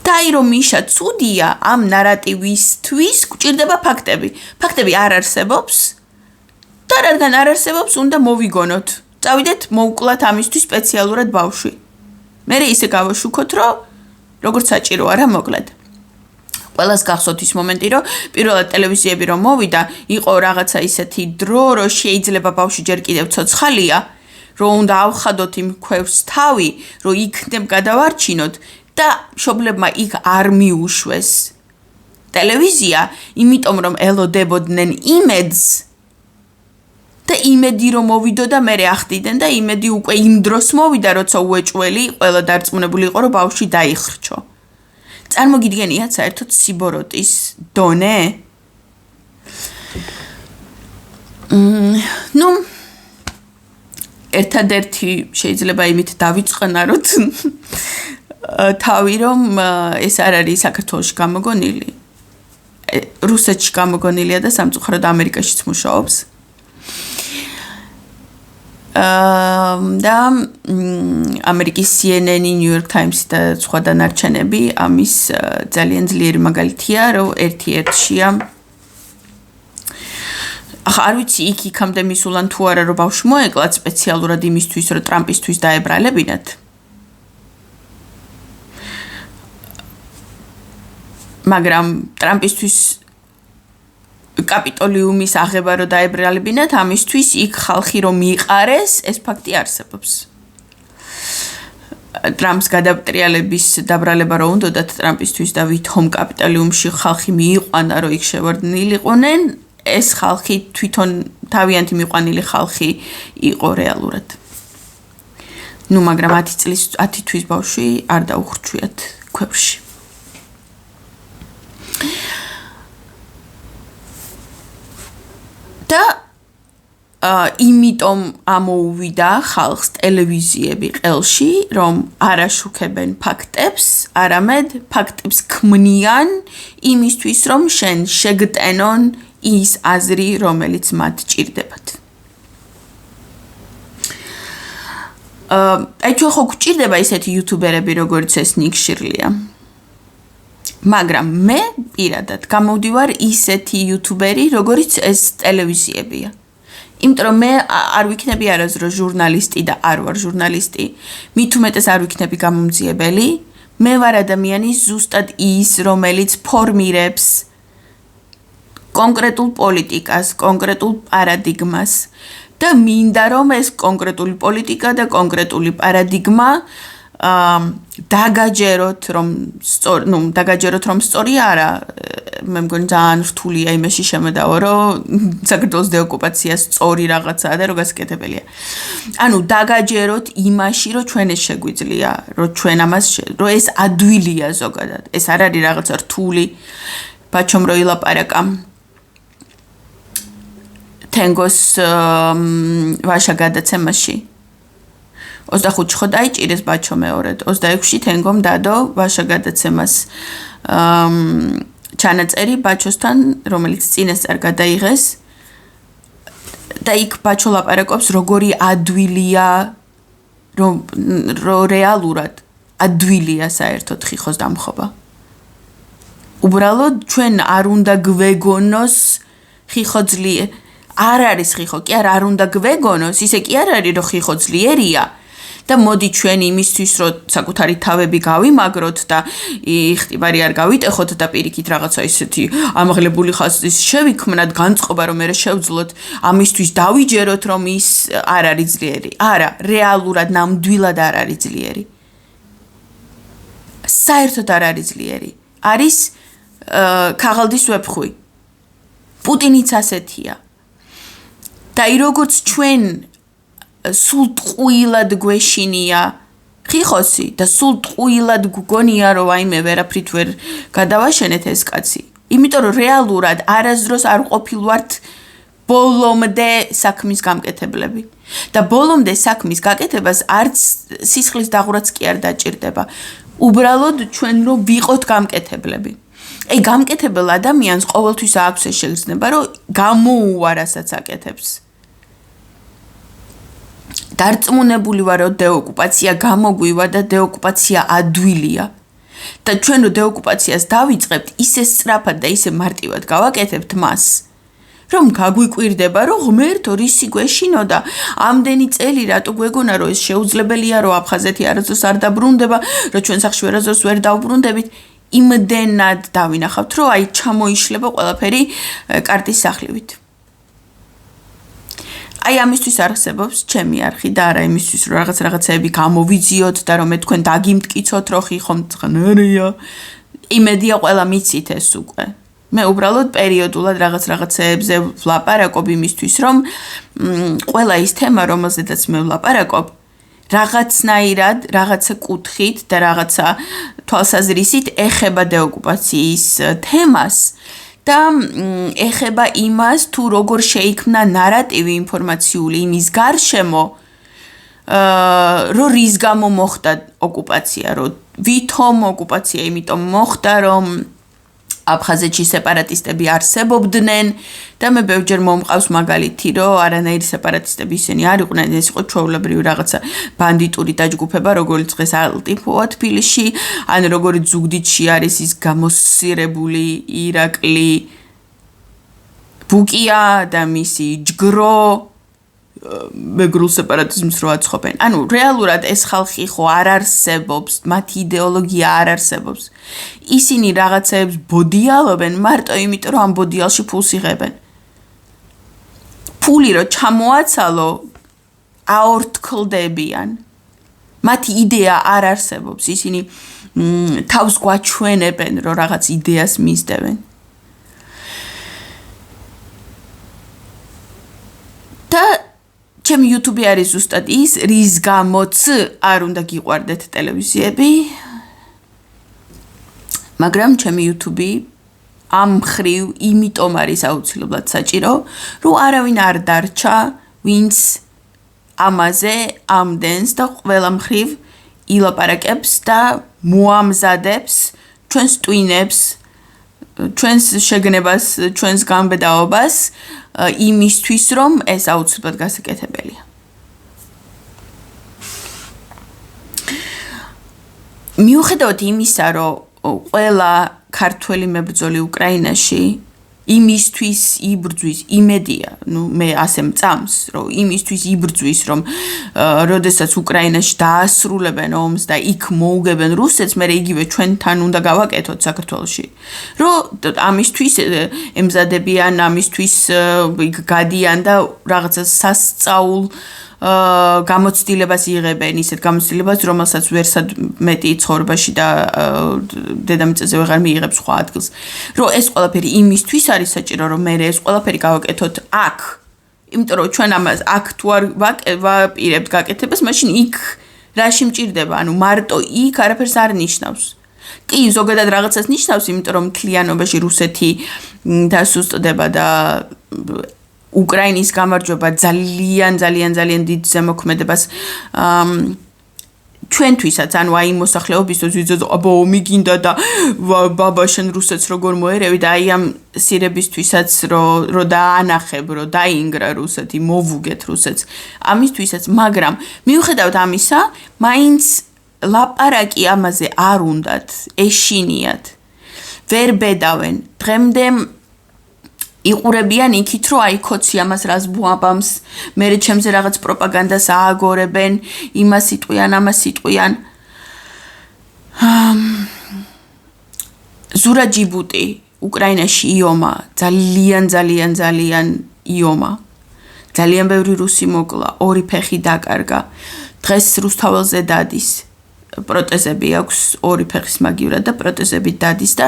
და აი რომ მიშა ცუდია, ამ ნარატივისთვის გვჭირდება ფაქტები. ფაქტები არ არსებობს და რადგან არ არსებობს, უნდა მოვიგონოთ. წავიდეთ, მოვკლათ ამისთვის სპეციალურად ბავშვი. მერე ისე გავაშუქოთ, რომ როგორც საჭირო არა მოკლედ. ყველას გახსოვთ ის მომენტი, რომ პირველად ტელევიზიები რომ მოვიდა, იყო რაღაცა ისეთი დრო, რომ შეიძლება ბავშვი ჯერ კიდევ ცოცხალია, რომ უნდა ავხადოთ იმ ქვევს თავი, რომ იქნებ გადავარჩინოთ და მშობლებმა იქ არ მიუშვეს ტელევიზია, იმიტომ რომ ელოდებოდნენ იმედს და იმედი რომ მოვიდოდა მერე ახდიდნენ და იმედი უკვე იმ დროს მოვიდა, როცა უეჭველი ყველა დარწმუნებული იყო, რომ ბავშვი დაიხრჩო. წარმოგიდგენიათ საერთოდ სიბოროტის დონე? ნუ ერთადერთი შეიძლება იმით დავიწყნაროთ თავი რომ ეს არ არის საქართველოში გამოგონილი. რუსეთში გამოგონილია და სამწუხაროდ ამერიკაშიც მუშაობს. და ამერიკის CNN, New York Times და სხვა დანარჩენები ამის ძალიან ძლიერი მაგალითია, რომ ერთ-ერთშია ახლა არ ვიცი იქამდე მისულან თუ არა რომ ბავშვი მოეკლათ სპეციალურად იმისთვის რომ ტრამპისთვის დაებრალებინათ. მაგრამ ტრამპისთვის კაპიტოლიუმის აღება რომ დაებრალებინათ, ამისთვის იქ ხალხი რომ მიყარეს, ეს ფაქტი არსებობს. ტრამპს გადატრიალების დაბრალება რომ უნდათ ტრამპისთვის და ვითომ კაპიტოლიუმში ხალხი მიიყვანა რომ იქ შევარდნილიყვნენ, ეს ხალხი თვითონ თავიანთი მიყვანილი ხალხი იყო რეალურად. ნუ მაგრამ 10 თვის ბავშვი არ დაუხრჩვიათ ქვევში. და იმიტომ ამოუვიდა ხალხს ტელევიზიები ყელში, რომ არ აშუქებენ ფაქტებს, არამედ ფაქტებს ქმნიან იმისთვის, რომ შენ შეგტენონ ის აზრი, რომელიც მათ ჭირდებათ. აი თუ ხო გჭირდება ისეთი იუთუბერები, როგორც ეს ნიკ შირლია. მაგრამ მე პირადად გამოვდივარ ისეთი იუთუბერი, როგორც ეს ტელევიზიებია. იმიტომ რომ მე არ ვიქნები არასდროს ჟურნალისტი და არ ვარ ჟურნალისტი. მით უმეტეს არ ვიქნები გამომძიებელი. მე ვარ ადამიანი ზუსტად ის, რომელიც ფორმირებს კონკრეტულ პოლიტიკას, კონკრეტულ პარადიგმას და მინდა რომ ეს კონკრეტული პოლიტიკა და კონკრეტული პარადიგმა დაგაჯეროთ რომ სწორი არა მე მგონი ძალიან რთულია იმაში შემედავო რომ საქართველოს დეოკუპაცია სწორი რაღაცაა და რო გასაკეთებელია ანუ დაგაჯეროთ იმაში რომ ჩვენ ეს შეგვიძლია რომ ჩვენ ამას რომ ეს ადვილია ზოგადად ეს არ არის რაღაცა რთული ბაჩომ რო ილაპარაკა თენგოს ვაშა გადაცემაში 25-ში ხო დაიჭირეს ბაჩო მეორედ 26-ში თენგომ დადო ვაშა გადაცემას ჩანაწერი ბაჩოსთან რომელიც წინასწარ გადაიღეს და იქ ბაჩო ლაპარაკობს როგორი ადვილია რომ რეალურად ადვილია საერთოდ ხიხოს დამხობა უბრალოდ ჩვენ არ უნდა გვეგონოს ხიხო არ არის ხიხო კი არ უნდა გვეგონოს ისე კი არ არის რომ ხიხო ძლიერია და მოდი ჩვენ იმისთვის რომ საკუთარი თავები გავიმაგროთ და იხტიბარი არ გავიტეხოთ და პირიქით რაღაცა ისეთი ამაღლებული ხაზის შევიქმნათ განწყობა რომ მე შევძლოთ ამისთვის დავიჯეროთ რომ ის არ არის ძლიერი არა რეალურად ნამდვილად არ არის ძლიერი საერთოდ არ არის ძლიერი არის ქაღალდის ვეფხვი პუტინიც ასეთია და როგორც ჩვენ სულ ტყუილად გვეშინია ხიხოსი და სულ ტყუილად გგონია რომ აიმე ვერაფრით ვერ გადავაშენეთ ეს კაცი იმიტომ რომ რეალურად არასდროს არ ყოფილვართ ბოლომდე საქმის გამკეთებლები და ბოლომდე საქმის გაკეთებას არც სისხლის დაღვრაც კი არ დაჭირდება უბრალოდ ჩვენ რომ ვიყოთ გამკეთებლები აი გამკეთებელ ადამიანს ყოველთვის აქვს ეს შეგრძნება რომ გამოუვარასაც აკეთებს დარწმუნებული ვარ რომ დეოკუპაცია გამოგვივა და დეოკუპაცია ადვილია და ჩვენ რომ დეოკუპაციას დავიწყებთ ისე სწრაფად და ისე მარტივად გავაკეთებთ მას რომ გაგვიკვირდება რომ ღმერთო რისი გვეშინო და ამდენი წელი რატო გვეგონა რომ ეს შეუძლებელია რომ აფხაზეთი არასდროს არ დაბრუნდება რომ ჩვენ სახში არასდროს ვერ დავბრუნდებით იმდენად დავინახავთ რომ აი ჩამოიშლება ყველაფერი კარტის სახლივით აი ამისთვის არსებობს ჩემი არხი და არა იმისთვის რომ რაღაცები გამოვიძიოთ და რომ მე თქვენ დაგიმტკიცოთ რომ ხიხო მწყნარია იმედია ყველა მიცით ეს უკვე მე უბრალოდ პერიოდულად რაღაცებზე ვლაპარაკობ იმისთვის რომ ყველა ის თემა რომელზედაც მე ვლაპარაკობ რაღაცნაირად რაღაცა კუთხით და რაღაცა თვალსაზრისით ეხება დეოკუპაციის თემას და ეხება იმას თუ როგორ შეიქმნა ნარატივი ინფორმაციული იმის გარშემო რომ რის გამო მოხდა ოკუპაცია რომ ვითომ ოკუპაცია იმიტომ მოხდა რომ აფხაზეთში სეპარატისტები არსებობდნენ და მე ბევრჯერ მომყავს მაგალითი რომ არანაირი სეპარატისტები ისინი არ იყვნენ ეს იყო ჩვეულებრივი რაღაცა ბანდიტური დაჯგუფება როგორც დღეს ალტიფოა თბილისში ან როგორც ზუგდიდში არის ის გამოსირებული ირაკლი ბუკია და მისი ჯგრო მეგრულ სეპარატიზმს რო აცხობენ. ანუ რეალურად ეს ხალხი ხო არ არსებობს, მათი იდეოლოგია არ არსებობს. ისინი რაღაცებს ბოდიალობენ მარტო იმიტომ რომ ამ ბოდიალში ფულს იღებენ. ფული რო ჩამოაცალო აორთქლდებიან. მათი იდეა არ არსებობს. ისინი თავს გვაჩვენებენ რომ რაღაც იდეას მისდევენ. და ჩემი YouTube არის ზუსტად ის, რის გამოც არ უნდა გიყვარდეთ ტელევიზიები, მაგრამ ჩემი YouTube ამ ხრივ იმიტომ არის აუცილებლად საჭირო, რომ არავინ არ დარჩა, ვინც ამაზე ამდენს და ყველა მხრივ ილაპარაკებს და მოამზადებს ჩვენს ტვინებს, ჩვენს შეგნებას, ჩვენს გამბედაობას იმისთვის რომ ეს აუცილებლად გასაკეთებელია. მიუხედავად იმისა, რომ ყველა ქართველი მებრძოლი უკრაინაში იმისთვის იბრძვის იმედია, მე ასე მწამს, რომ იმისთვის იბრძვის, რომ როდესაც უკრაინაში დაასრულებენ ომს და იქ მოუგებენ რუსეთს, მე იგივე ჩვენთან უნდა გავაკეთოთ საქართველოში. რომ ამისთვის ემზადებიან, ამისთვის გადიან და რაღაცა სასწაულ გამოცდილებას იღებენ, ისეთ გამოცდილებას, რომელსაც ვერსად მეტი ცხოვრებაში და დედამიწაზე ვეღარ მიიღებს სხვა ადგილს. რომ ეს ყველაფერი იმისთვის არის საჭირო, რომ მე ეს ყველაფერი გავაკეთოთ აქ. იმიტომ რომ ჩვენ ამას აქ თუ არ ვაპირებთ გაკეთებას, მაშინ იქ რაში მჭირდება? ანუ მარტო იქ არაფერს არ ნიშნავს. კი, ზოგადად რაღაცას ნიშნავს, იმიტომ რომ მთლიანობაში რუსეთი დასუსტდება და უკრაინის გამარჯვება ძალიან დიდ ზემოქმედებას ჩვენთვისაც, ანუ აი მოსახლეობისთვის ვიძოთ, აბა ომი გინდა და ბაბა შენ რუსეთს როგორ მოერევი და აი ამ სირებისთვისაც რომ დაანახებ, რომ დაინგრა რუსეთი, მოვუგეთ რუსეთს. ამისთვისაც, მაგრამ მიუხედავად ამისა, მაინც ლაპარაკი ამაზე არ უნდათ, ეშინიათ. ვერ ბედავენ. დღემდე იყურებიან იქით, რომ აი ქოცი ამას რას ბუაბამს, მერე ჩემზე რაღაც პროპაგანდას ააგორებენ, იმას იტყვიან, ამას იტყვიან. ზურა ჯიბუტი, უკრაინაში იომა, ძალიან იომა. ძალიან ბევრი რუსი მოკლა, ორი ფეხი დაკარგა. დღეს რუსთაველზე დადის. პროტეზები აქვს, ორი ფეხის მაგივრად და პროტეზები დადის და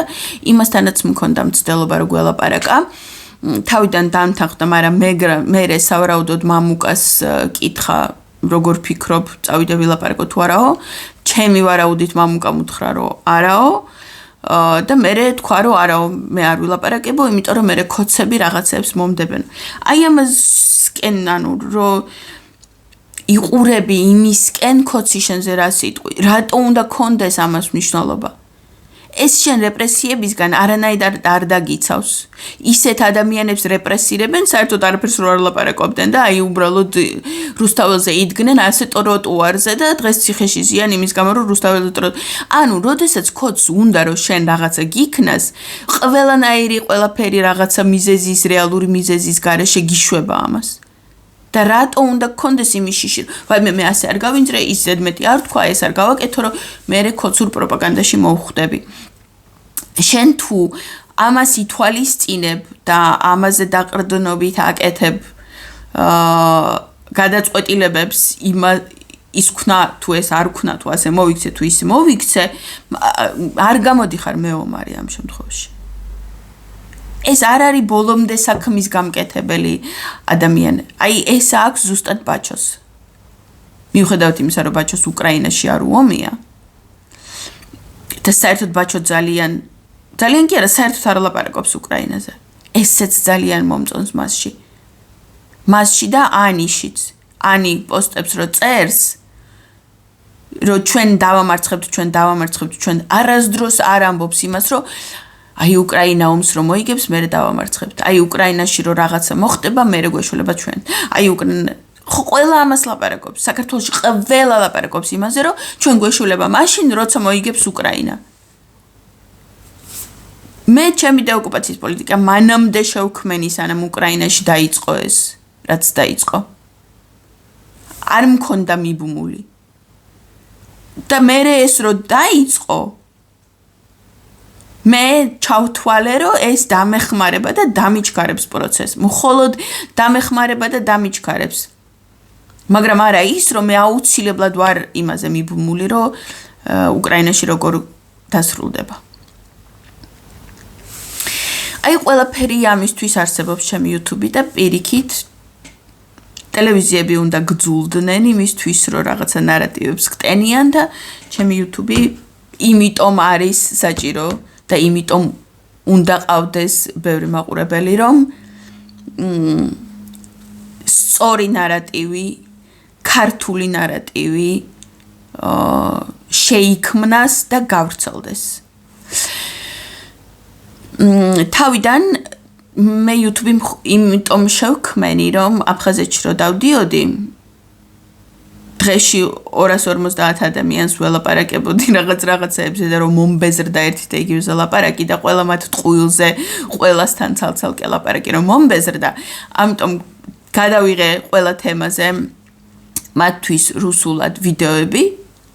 იმასთანაც მქონდა მცდელობა რომ გველაპარაკა. თავიდან დამთანხმდა, მაგრამ მე სავარაუდოდ მამუკას კითხა, როგორ ფიქრობ, წავიდე ვილაპარაკო თუ არაო. ჩემი ვარაუდით მამუკამ უთხრა, რომ არაო. და მე თქვა, რომ არაო, მე არ ვილაპარაკებო, იმიტომ რომ მე ქოცები რაღაცებს მომდებენ. აი ამასკენ, ანუ რომ იყურები იმისკენ ქოცი შენზე რა სიტყვი. რატო უნდა კონდეს ამას მნიშვნელობა? ეს შენ რეპრესიებისგან არანაირად არ დაგიცავს. ისეთ ადამიანებს რეპრესირებენ, საერთოდ არაფერს რო არ ლაპარაკობდნენ და აი უბრალოდ რუსთაველზე იდგნენ ასე ტროტუარზე და დღეს ციხეში ზიან იმის გამო რომ რუსთაველზე ანუ როდესაც ქოც უნდა რომ შენ რაღაცა გიქნას, ყველაფერი რაღაცა მიზეზის, რეალური მიზეზის გარეშე გიშვება ამას. და რატო უნდა გქონდეს იმის შიში? ვაიმე მე ასე არ გავინძრე, ის ზედმეტი არ თქვა, ეს არ გავაკეთო, რომ მე ქოცურ პროპაგანდაში მოვხვდები. შენ თუ ამას ითვალისწინებ და ამაზე დაყრდნობით აკეთებ გადაწყვეტილებებს ის ქნა თუ ეს არ ქნა თუ ასე მოიქცე თუ ის მოიქცე, არ გამოდიხარ მეომარი ამ შემთხვევაში. ეს არ არის ბოლომდე საქმის გამკეთებელი ადამიანი. აი ეს აქვს ზუსტად ბაჩოს. მიუხედავად იმისა, რომ ბაჩოს უკრაინაში არ უომია. და საერთოდ ბაჩო ძალიან კი არა, საერთოდ არ ლაპარაკობს უკრაინაზე. ესეც ძალიან მომწონს მასში. მასში და ანიშიც. ანი პოსტებს რო წერს, რომ ჩვენ დავამარცხებთ, ჩვენ არასდროს არ ამბობს იმას, რომ აი უკრაინა ომს რომ მოიგებს, მე დავამარცხებთ. აი უკრაინაში რომ რაღაცა მოხდება, მე გვეშველება ჩვენ. აი უკრაინა ხო ყველა ამას ლაპარაკობს. საქართველოში ყველა ლაპარაკობს იმაზე, რომ ჩვენ გვეშველება მაშინ, როცა მოიგებს უკრაინა. მე ჩემი დეოკუპაციის პოლიტიკა მანამდე შევქმენი, სანამ უკრაინაში დაიწყო ეს, რაც დაიწყო. არ მქონდა მიბმული. და მე ეს რომ დაიწყო, მე ჩავთვალე, რომ ეს დამეხმარება და დამიჩქარებს პროცესს. მხოლოდ დამეხმარება და დამიჩქარებს. მაგრამ არა ის, რომ მე აუცილებლად ვარ იმაზე მიბმული, რომ უკრაინაში როგორ დასრულდება. აი ყველაფერი ამისთვის არსებობს ჩემი YouTube და პირიქით ტელევიზიები უნდა გძულდნენ იმისთვის, რომ რაღაცა ნარატივებს გტენიან და ჩემი YouTube იმიტომ არის საჭირო და იმიტომ უნდა ყავდეს ბევრი მაყურებელი, რომ სწორი ნარატივი, ქართული ნარატივი შეიქმნას და გავრცელდეს. თავიდან მე YouTube იმიტომ შევქმენი, რომ აფხაზეთში რო დავდიოდი, დღეში 250 ადამიანს ველაპარაკებოდი რაღაცეებზე და რომ მომბეზრდა ერთი და იგივე ლაპარაკი და ყველა მათ ტყუილზე, ყველასთან ცალ-ცალკე ლაპარაკი რომ მომბეზრდა, ამიტომ გადავიღე ყველა თემაზე მათთვის რუსულად ვიდეოები,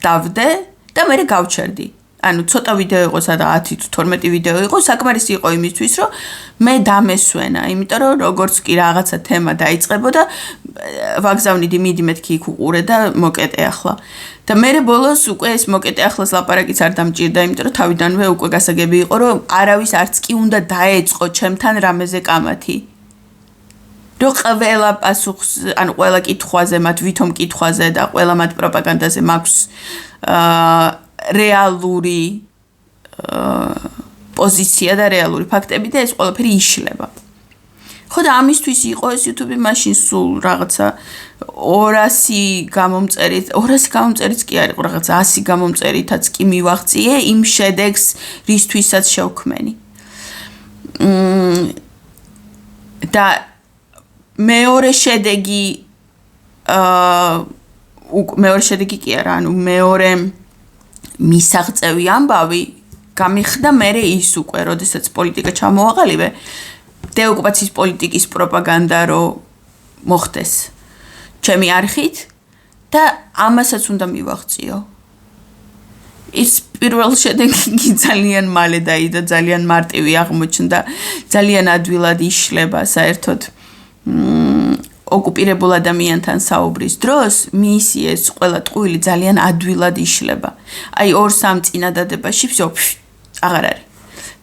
დავდე და მე გავჩერდი. ანუ ცოტა ვიდეო იყო სადა 10 თუ 12 ვიდეო იყო, საკმარისი იყო იმისთვის, რომ მე დამესვენა, იმიტომ რომ როგორც კი რაღაცა თემა დაიწყებოდა, ვაგზავნიდი მიდი მეთქი იქ უყურე და მოკეტე ახლა. და მე ბოლოს უკვე ეს მოკეტე ახლას ლაპარაკიც არ დამჭირდა, იმიტომ რომ თავიდანვე უკვე გასაგები იყო, რომ არავის არც კი უნდა დაეწყო ჩემთან რამეზე კამათი. რომ ყველა პასუხს, ანუ ყველა კითხვაზე, მათ ვითომ კითხვაზე და ყველა მათ პროპაგანდაზე მაქვს რეალური პოზიცია და რეალური ფაქტები და ეს ყველაფერი იშლება. ხო და ამისთვის იყო ეს YouTube მაშინ სულ რაღაცა 200 გამომწერიც კი არ იყო, რაღაცა 100 გამომწერითაც კი მივაღწიე იმ შედეგს, რისთვისაც შევქმენი. და მეორე შედეგი კი არა, ანუ მეორე მისაღწევი ამბავი გამიხდა მერე ის უკვე, როდესაც პოლიტიკა ჩამოაყალიბე, დეოკუპაციის პოლიტიკის პროპაგანდა რო მოხდეს ჩემი არხით და ამასაც უნდა მივაღწიო. ის პირველ შედეგი ძალიან მალე დაიდო, ძალიან მარტივი აღმოჩნდა, ძალიან ადვილად იშლება საერთოდ ოკუპირებულ ადამიანთან საუბრის დროს მისი ეს ყველა ტყუილი ძალიან ადვილად იშლება. აი 2-3 წინადადებაში всё აღარ არის.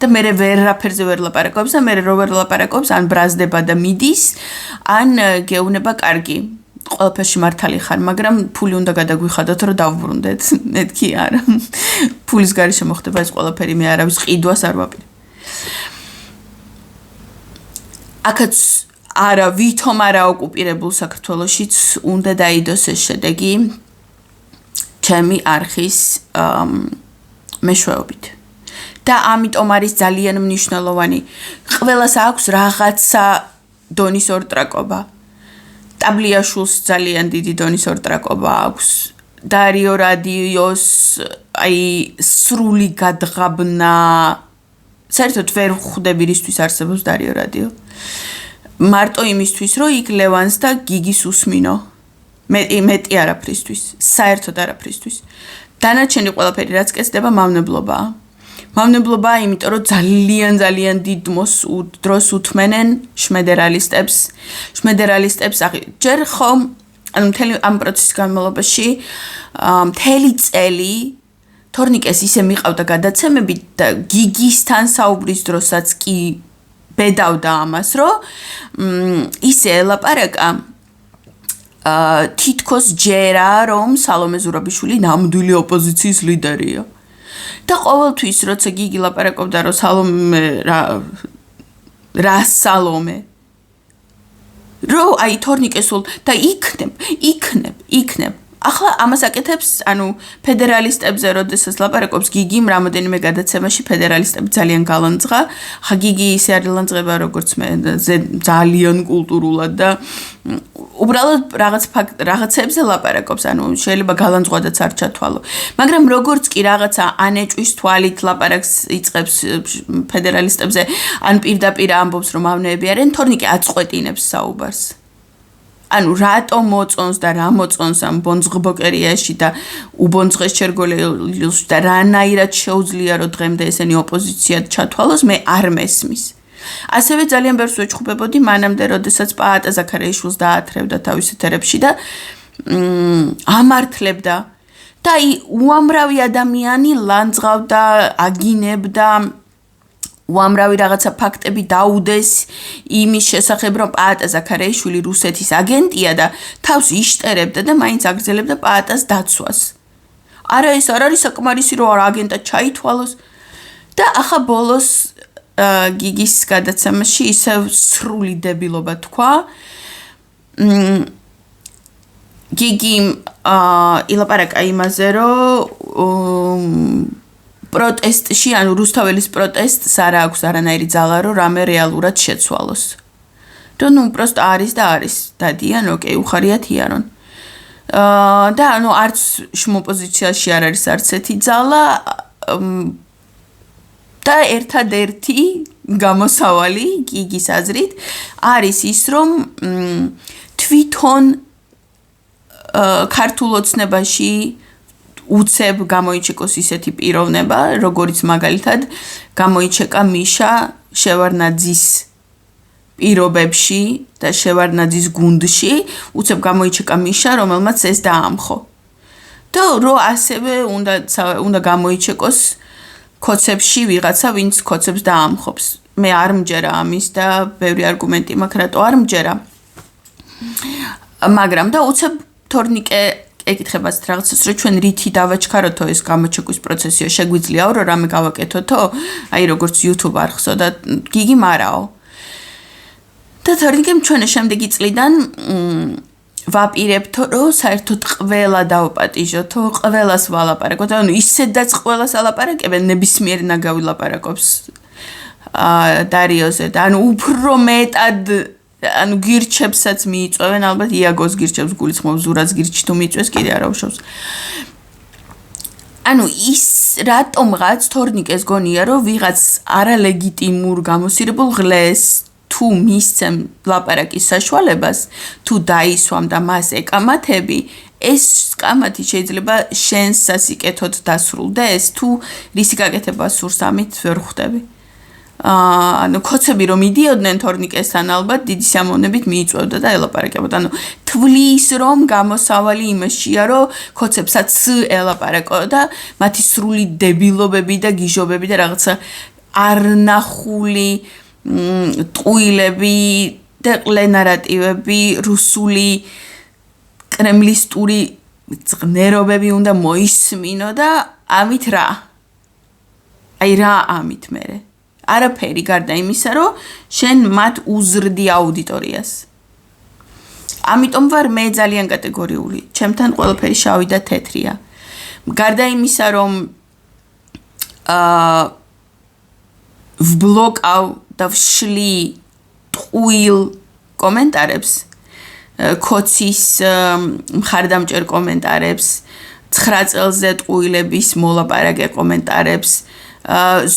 და მე ვერაფერზე ვერ ლაპარაკობს და მე რო ვერ ლაპარაკობს, ან ბრაზდება და მიდის, ან გეუბნება კარგი. ყველაფერში მართალი ხარ, მაგრამ ფული უნდა გადაგვიხადოთ, რომ დავბრუნდეთ. მეთქი არა. ფულის გარეშე მოხდება ეს ყველაფერი, მე არავის ყიდვას არ ვაპირებ. აქაც არა ვითომ არა ოკუპირებულ საქართველოშიც უნდა დაიდოს ეს შედეგი ჩემი არხის მეშვეობით. და ამიტომ არის ძალიან მნიშვნელოვანი. ყველას აქვს რაღაცა დონის ორტრაკობა. ტაბლიაშვილს ძალიან დიდი დონის ორტრაკობა აქვს. დარიო რადიოს აი სრული გადღაბნა. საერთოდ ვერ ხვდები რისთვის არსებობს დარიო რადიო. მარტო იმისთვის, რომ იქ ლევანს და გიგის უსმინო. მეტი არაფრისთვის, საერთოდ არაფრისთვის. დანარჩენი ყველაფერი რაც კეთდება მავნებლობაა. მავნებლობაა, იმიტომ რომ ძალიან დიდ დროს უთმენენ შმედერალისტებს. შმედერალისტებს ჯერ ხომ ანუ მთელი ამ პროცესის განმავლობაში მთელი წელი თორნიკეს ისე მიყავდა გადაცემები და გიგისთან საუბრის დროსაც კი ბედავდა ამას, რომ ისე ელაპარაკა თითქოს ჯერა, რომ სალომე ზურაბიშვილი ნამდვილი ოპოზიციის ლიდერია. და ყოველთვის როცა გიგი ლაპარაკობდა, რომ სალომე რა სალომე რო აი თორნიკეს და იქნებ ახლა ამას აკეთებს, ანუ ფედერალისტებზე როდესაც ლაპარაკობს გიგიმ რამოდენიმე გადაცემაში ფედერალისტები ძალიან გალანძღა. ხა გიგი ისე არ ლანძღება როგორც მე, ძალიან კულტურულად და უბრალოდ რაღაცებზე ლაპარაკობს, ანუ შეიძლება გალანძღვადაც არ ჩათვალო. მაგრამ როგორც კი რაღაცა ანეჭვის თვალით ლაპარაკს იწყებს ფედერალისტებზე, ან პირდაპირ ამბობს, რომ ავნეები არიან, თორნიკე აწყვეტინებს საუბარს. ანუ რატომ მოწონს და რა მოწონს ამ ბონძღბოკერიაში და უბონძღეს ჩერგოლელში და რანაირად შეუძლია რომ დღემდე ესენი ოპოზიციად ჩათვალოს, მე არ მესმის. ასევე ძალიან ბევრს ვეჩხუბებოდი მანამდე, როდესაც პაატა ზაქარიაშვილს დაათრევდა თავის ეთერებში და ამართლებდა და უამრავი ადამიანი ლანძღავდა, აგინებდა უამრავი რაღაცა ფაქტები დაუდეს იმის შესახებ, რომ პაატა ზაქარიაშვილი რუსეთის აგენტია და თავს იშტერებდა და მაინც აგრძელებდა პაატას დაცვას. არა ეს არ არის საკმარისი, რომ აგენტად ჩაითვალოს და ახლა ბოლოს გიგის გადაცემაში ისევ სრული დებილობა თქვა. გიგი ილაპარაკა იმაზე, რომ პროტესტში, ანუ რუსთაველის პროტესტს არ აქვს არანაირი ძალა, რომ რამე რეალურად შეცვალოს. რომ უბრალოდ არის და არის. დადიან, ოკეი, უხარიათ იარონ. და ანუ არც შმოპოზიციაში არ არის არც ერთი ძალა და ერთადერთი გამოსავალი გიგის აზრით არის ის, რომ თვითონ ქართულ ოცნებაში უცებ გამოიჩეკოს ისეთი პიროვნება, როგორიც მაგალითად გამოიჩეკა მიშა შევარნაძის პირობებში და შევარნაძის გუნდში, უცებ გამოიჩეკა მიშა, რომელმაც ეს დაამხო. და რო ასევე უნდა გამოიჩეკოს კოცებში ვიღაცა, ვინც კოცებს დაამხობს. მე არ მჯერა ამის და ბევრი არგუმენტი მაქვს, რატო არ მჯერა. მაგრამ და უცებ თორნიკე ეკითხებას რაღაცას, რომ ჩვენ რითი დავაჩქაროთო ეს გამოჩეკვის პროცესიო, შეგვიძლიაო რომ რამე გავაკეთოთო, აი როგორც YouTube არხსო და გიგი მარაო. და თორნიკემ ჩვენ შემდეგი წლიდან ვაპირებთო, რომ საერთოდ ყველა დავპატიჟოთო, ყველას ვალაპარაკოთ, ანუ ისედაც ყველას ალაპარაკებენ, ნებისმიერ ნაგავი ლაპარაკობს დარიოზე და ანუ უფრო მეტად ანუ გირჩებსაც მიიწვევენ, ალბათ იაგოს გირჩებს გულისხმობს, ზურაც გირჩი თუ მიიწვეს, კიდე არ აუშავს. ანუ ის რატომღაც თორნიკეს გონია, რომ ვიღაც არალეგიტიმურ გამოსირებულ ღლეს თუ მისცემ ლაპარაკის საშუალებას, თუ დაისვამ და მას ეკამათები, ეს კამათი შეიძლება შენს სასიკეთოდ დასრულდეს, თუ რისი გაკეთება სურს ამით ვერ ხვდები. ანუ კოცები რომ მიდიოდნენ თორნიკესთან ალბათ დიდი სამოვნებით მიიწვევდა და ელაპარაკებოდა. ანუ თვლის რომ გამოსავალი იმაშია, რომ კოცებსაც ელაპარაკო და მათი სრული დებილობები და გიჟობები და რაღაცა არნახული ტყუილები და ყლე ნარატივები, რუსული კრემლისტური ზღნერობები უნდა მოისმინო და ამით რა? აი რა ამით მერე? არაფერი გარდა იმისა, რომ შენ მათ უზრდი აუდიტორიას. ამიტომ ვარ მე ძალიან კატეგორიული. ჩემთან ყველაფერი შავი და თეთრია. გარდა იმისა, რომ ვბლოკავ და ვშლი ტყუილ კომენტარებს, კოცის მხარდამჭერ კომენტარებს, 9 წელზე ტყუილების მოლაპარაკე კომენტარებს,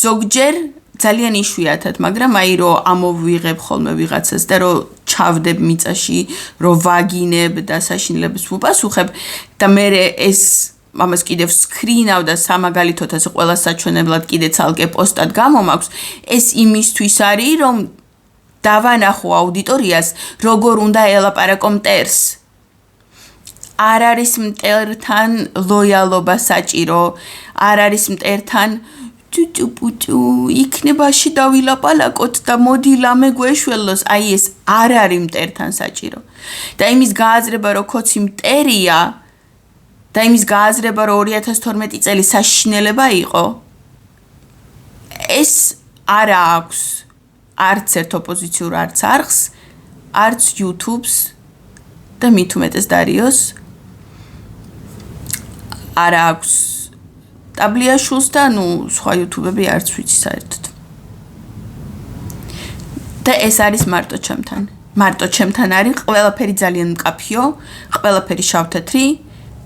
ზოგჯერ ძალიან იშვიათად, მაგრამ აი რომ ამოვიღებ ხოლმე ვიღაცას და რომ ჩავდებ მიწაში, რომ ვაგინებ და საშინლებს ვუპასუხებ და მე ეს ამას კიდევ სკრინავ და სამაგალითოდ ასე ყველა საჩვენებლად კიდე ცალკე პოსტად გამომაქვს, ეს იმისთვის არის, რომ დავანახო აუდიტორიას, როგორ უნდა ელაპარაკო მტერს. არ არის მტერთან ლოიალობა საჭირო, არ არის მტერთან ტუტუ იქნებაში დავილაპარაკოთ და მოდი ლამე გვეშველოს, აი ეს არ არის მტერთან საჭირო. და იმის გააზრება, რომ კოცი მტერია და იმის გააზრება, რომ 2012 წელი საშინელება იყო, ეს არ აქვს არც ერთ ოპოზიციურ არც არხს, არც YouTube-ს და მით უმეტეს დარიოს არ აქვს ტაბლიაშულს და ნუ სხვა YouTube-ები არც ვიცი საერთოდ. და ეს არის მარტო ჩემთან. მარტო ჩემთან არის ყველაფერი ძალიან მკაფიო, ყველაფერი შავ-თეთრი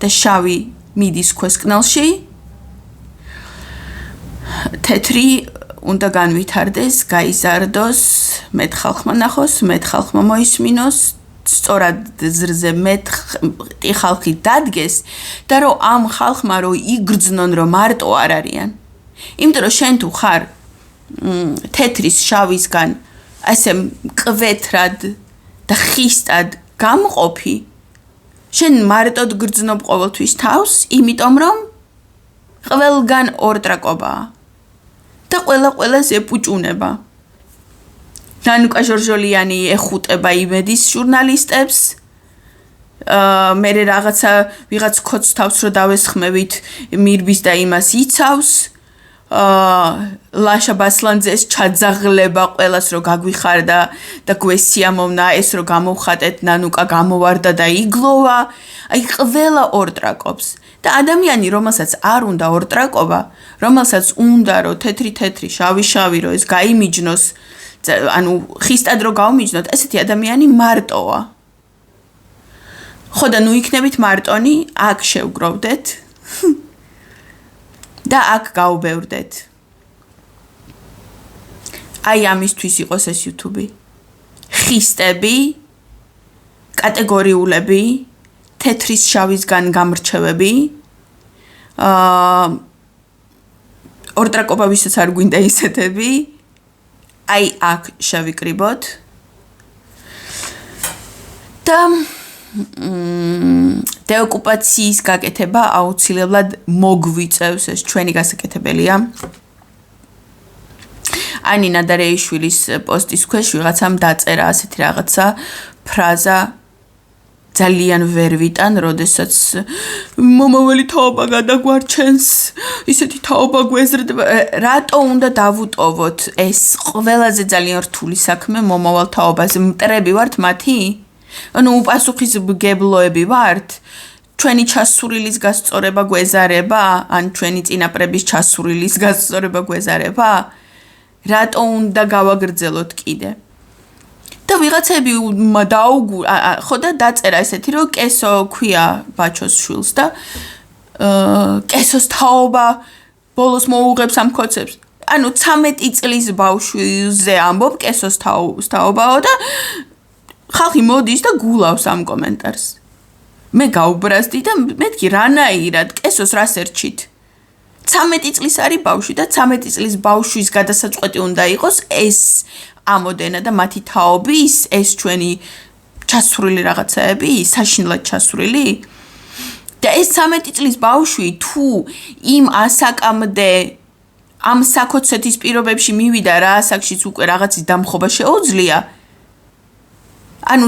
და შავი მიდის ქვესკნელში. თეთრი უნდა განვითარდეს, გაიზარდოს, მეტ ხალხმა ნახოს, მეტ ხალხმა მოისმინოს, სწორად ზრზე მეტ ხალხი დადგეს და რომ ამ ხალხმა რომ იგრძნონ, რომ მარტო არ არიან. იმიტომ რომ შენ თუ ხარ თეთრის შავისგან ასე მკვეთრად და ხისტად გამყოფი, შენ მარტოდ გრძნობ ყოველთვის თავს, იმიტომ რომ ყველგან ორტრაკობაა. და ყველას ეპუჭუნება. ნანუკა ჟორჟოლიანი ეხუტება იმედის ჟურნალისტებს. მე რაღაცა ვიღაც კოც თავს რო დავესხმევით, მირბის და იმას იცავს. ლაშა ბასლანძეს ჩაძაღლება ყველას რო გაგვიხარდა და გვესიამოვნა ეს რო გამოვხატეთ, ნანუკა გამოვარდა და იგლოვა. აი ყველა ორტრაკობს. და ადამიანი, რომელსაც არ უნდა ორტრაკობა, რომელსაც უნდა რომ თეთრი, შავი რომ ეს გაიმიჯნოს, ანუ ხისტად რომ გავმიჯნოთ, ესეთი ადამიანი მარტოა. ხო და ნუ იქნებით მარტონი, აქ შევგროვდეთ და აქ გაუბევრდეთ. აი ამისთვის იყოს ეს YouTube. ხისტები, კატეგორიულები, თეთრის შავისგან გამრჩევები, ორტრაკობა ვისაც არ გვინდა ისეთები აი აქ შევიკრიბოთ და დეოკუპაციის გაკეთება აუცილებლად მოგვიწევს ეს ჩვენი გასაკეთებელია ანი ნადარეიშვილის პოსტის ქვეშ ვიღაცამ დაწერა ასეთი რაღაცა ფრაზა ძალიან ვერ ვიტან, როდესაც მომავალი თაობა გადაგვარჩენს, ისეთი თაობა გვეზრდება, რატო უნდა დავუტოვოთ ეს ყველაზე ძალიან რთული საქმე მომავალ თაობაზე, მტრები ვართ მათი? ანუ უპასუხისმგებლოები ვართ? ჩვენი ჩასურილის გასწორება გვეზარება, ან ჩვენი წინაპრების ჩასურილის გასწორება გვეზარება? რატო უნდა გავაგრძელოთ კიდე? და ვიღაცები ხო და დაწერა ესეთი რომ კესო ქვია ბაჩოს შვილს და კესოს თაობა ბოლოს მოუღებს ამ კოცებს ანუ 13 წლის ბავშვზე ამბობ კესოს თაობაო და ხალხი მოდის და გულავს ამ კომენტარს მე გავბრაზდი და მეთქი რანაირად კესოს რას ერჩით 13 წლის არის ბავშვი და 13 წლის ბავშვის გადასაწყვეტი უნდა იყოს ეს ამოდენა და მათი თაობის ეს ჩვენი ჩასურილი რაღაცაები, საშინლად ჩასურილი და ეს 13 წლის ბავშვი თუ იმ ასაკამდე ამ საკოცეთის პირობებში მივიდა რა ასაკშიც უკვე რაღაცის დამხობა შეუძლია ანუ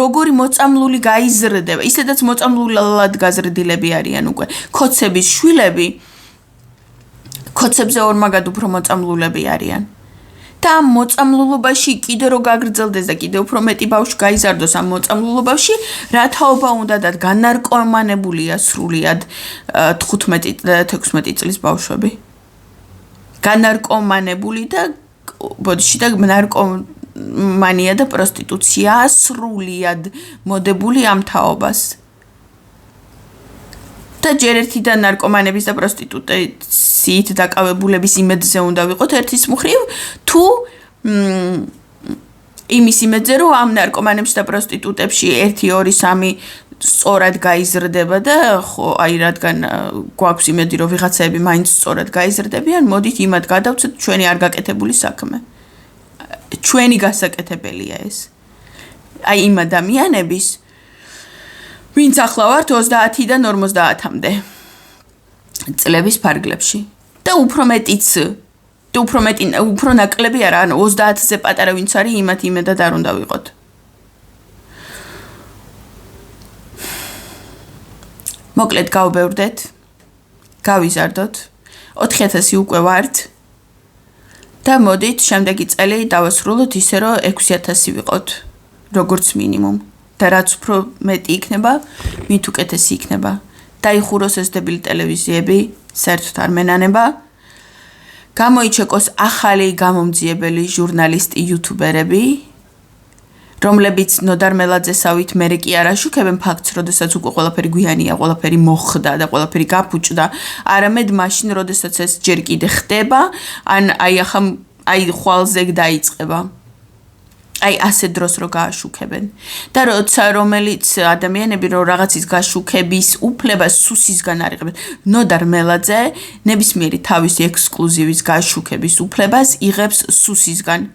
როგორი მოწამლული გაიზრდება ისედაც მოწამლულად გაზრდილები არიან უკვე კოცების შვილები კოცებზე ორმაგად უფრო მოწამლულები არიან და ამ მოწამლულობაში კიდე რო გაგრძელდეს და კიდე უფრო მეტი ბავშვი გაიზარდოს ამ მოწამლულობაში რა თაობა უნდა და განარკომანებულია სრულიად 15-16 წლის ბავშვები განარკომანებული და ბოდიში და ნარკომანია და პროსტიტუცია სრულიად მოდებული ამ თაობას და ჯერ ერთიდან ნარკომანების და პროსტიტუციით დაკავებულების იმედზე უნდა ვიყოთ ერთის მხრივ თუ იმის იმედზე რომ ამ ნარკომანებში და პროსტიტუტებში 1 2 3 სწორად გაიზრდება და ხო აი რადგან გვაქვს იმედი რომ ვიღაცები მაინც სწორად გაიზრდებიან მოდით იმად გადავცეთ ჩვენი არ გაკეთებული საქმე ჩვენი გასაკეთებელია ეს აი იმ ადამიანების ვინც ახლა ვართ 30-დან 50-მდე წლების ფარგლებში და უფრო მეტიც და უფრო ნაკლები არა ანუ 30-ზე პატარა ვინც არის იმათ იმედად არ უნდა ვიყოთ მოკლედ გავბევრდეთ გავიზარდოთ 4000 უკვე ვართ და მოდით შემდეგი წელი დავასრულოთ ისე რომ 6000 ვიყოთ როგორც მინიმუმ და რაც უფრო მეტი იქნება, მით უკეთესი იქნება. დაიხუროს ეს დებილი ტელევიზიები, საერთოდ არ მენანება. გამოიჩეკოს ახალი გამომძიებელი ჟურნალისტი იუთუბერები, რომლებიც ნოდარ მელაძესავით მერე კი არ აშუქებენ ფაქტს, როდესაც უკვე ყველაფერი გვიანია, ყველაფერი მოხდა და ყველაფერი გაფუჭდა, არამედ მაშინ, როდესაც ეს ჯერ კიდე ხდება, ან აი ხვალზე დაიწყება. აი ასე დროს რო გააშუქებენ და როცა რომელიც ადამიანები რო რაღაცის გაშუქების უფლებას სუსისგან არიღებენ ნოდარ მელაძე ნებისმიერი თავისი ექსკლუზივის გაშუქების უფლებას იღებს სუსისგან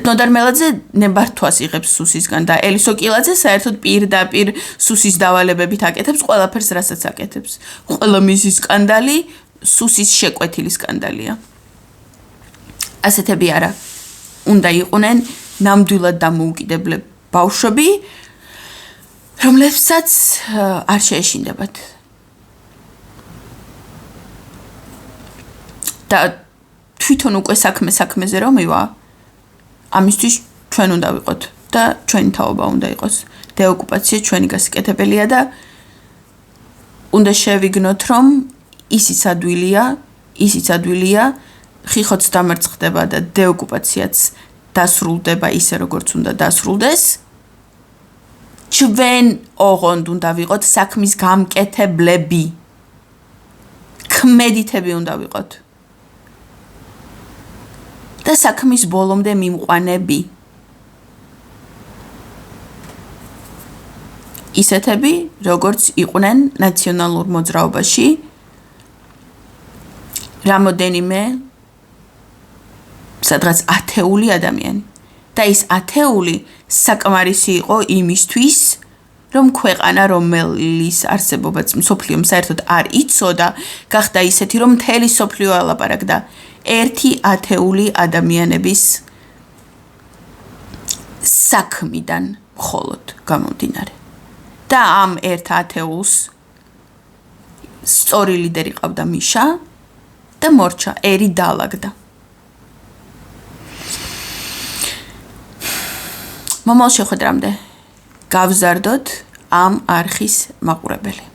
ნოდარ მელაძე ნებართვას იღებს სუსისგან და ელისო კილაძე საერთოდ პირდაპირ სუსის დავალებებით აკეთებს ყველაფერს რასაც აკეთებს ყველა მისი სკანდალი სუსის შეკვეთილი სკანდალია ასეთები არა უნდა იყვნენ ნამდვილად დამოუკიდებლები ბავშვები, რომლებსაც არ შეეშინდებათ. და თვითონ უკვე საქმეზე რომ მივა, ამისთვის ჩვენ უნდა ვიყოთ და ჩვენი თაობა უნდა იყოს. დეოკუპაცია ჩვენი გასაკეთებელია და უნდა შევიგნოთ, რომ ისიც ადვილია ხიხოც დამარცხდება და დეოკუპაციაც დასრულდება ისე როგორც უნდა დასრულდეს. ჩვენ ოღონდ უნდა ვიყოთ საქმის გამკეთებლები. ქმედითები უნდა ვიყოთ. და საქმის ბოლომდე მიმყვანები. ისეთები, როგორც იყვნენ ნაციონალურ მოძრაობაში რამოდენიმე სადღაც 10 ადამიანი. და ის 10 საკმარისი იყო იმისთვის, რომ ქვეყანა, რომელის არსებობაც მსოფლიომ საერთოდ არ იცოდა, გახდა ისეთი, რომ მთელი მსოფლიო ელაპარაკდა ერთი 10 ადამიანების საქმიდან მხოლოდ გამომდინარე. და ამ ერთ 10-ს სწორი ლიდერი ყავდა მიშა და მორჩა, ერი დაალაგდა. მომავალ შეხვედრამდე გავზარდოთ ამ არხის მაყურებელი.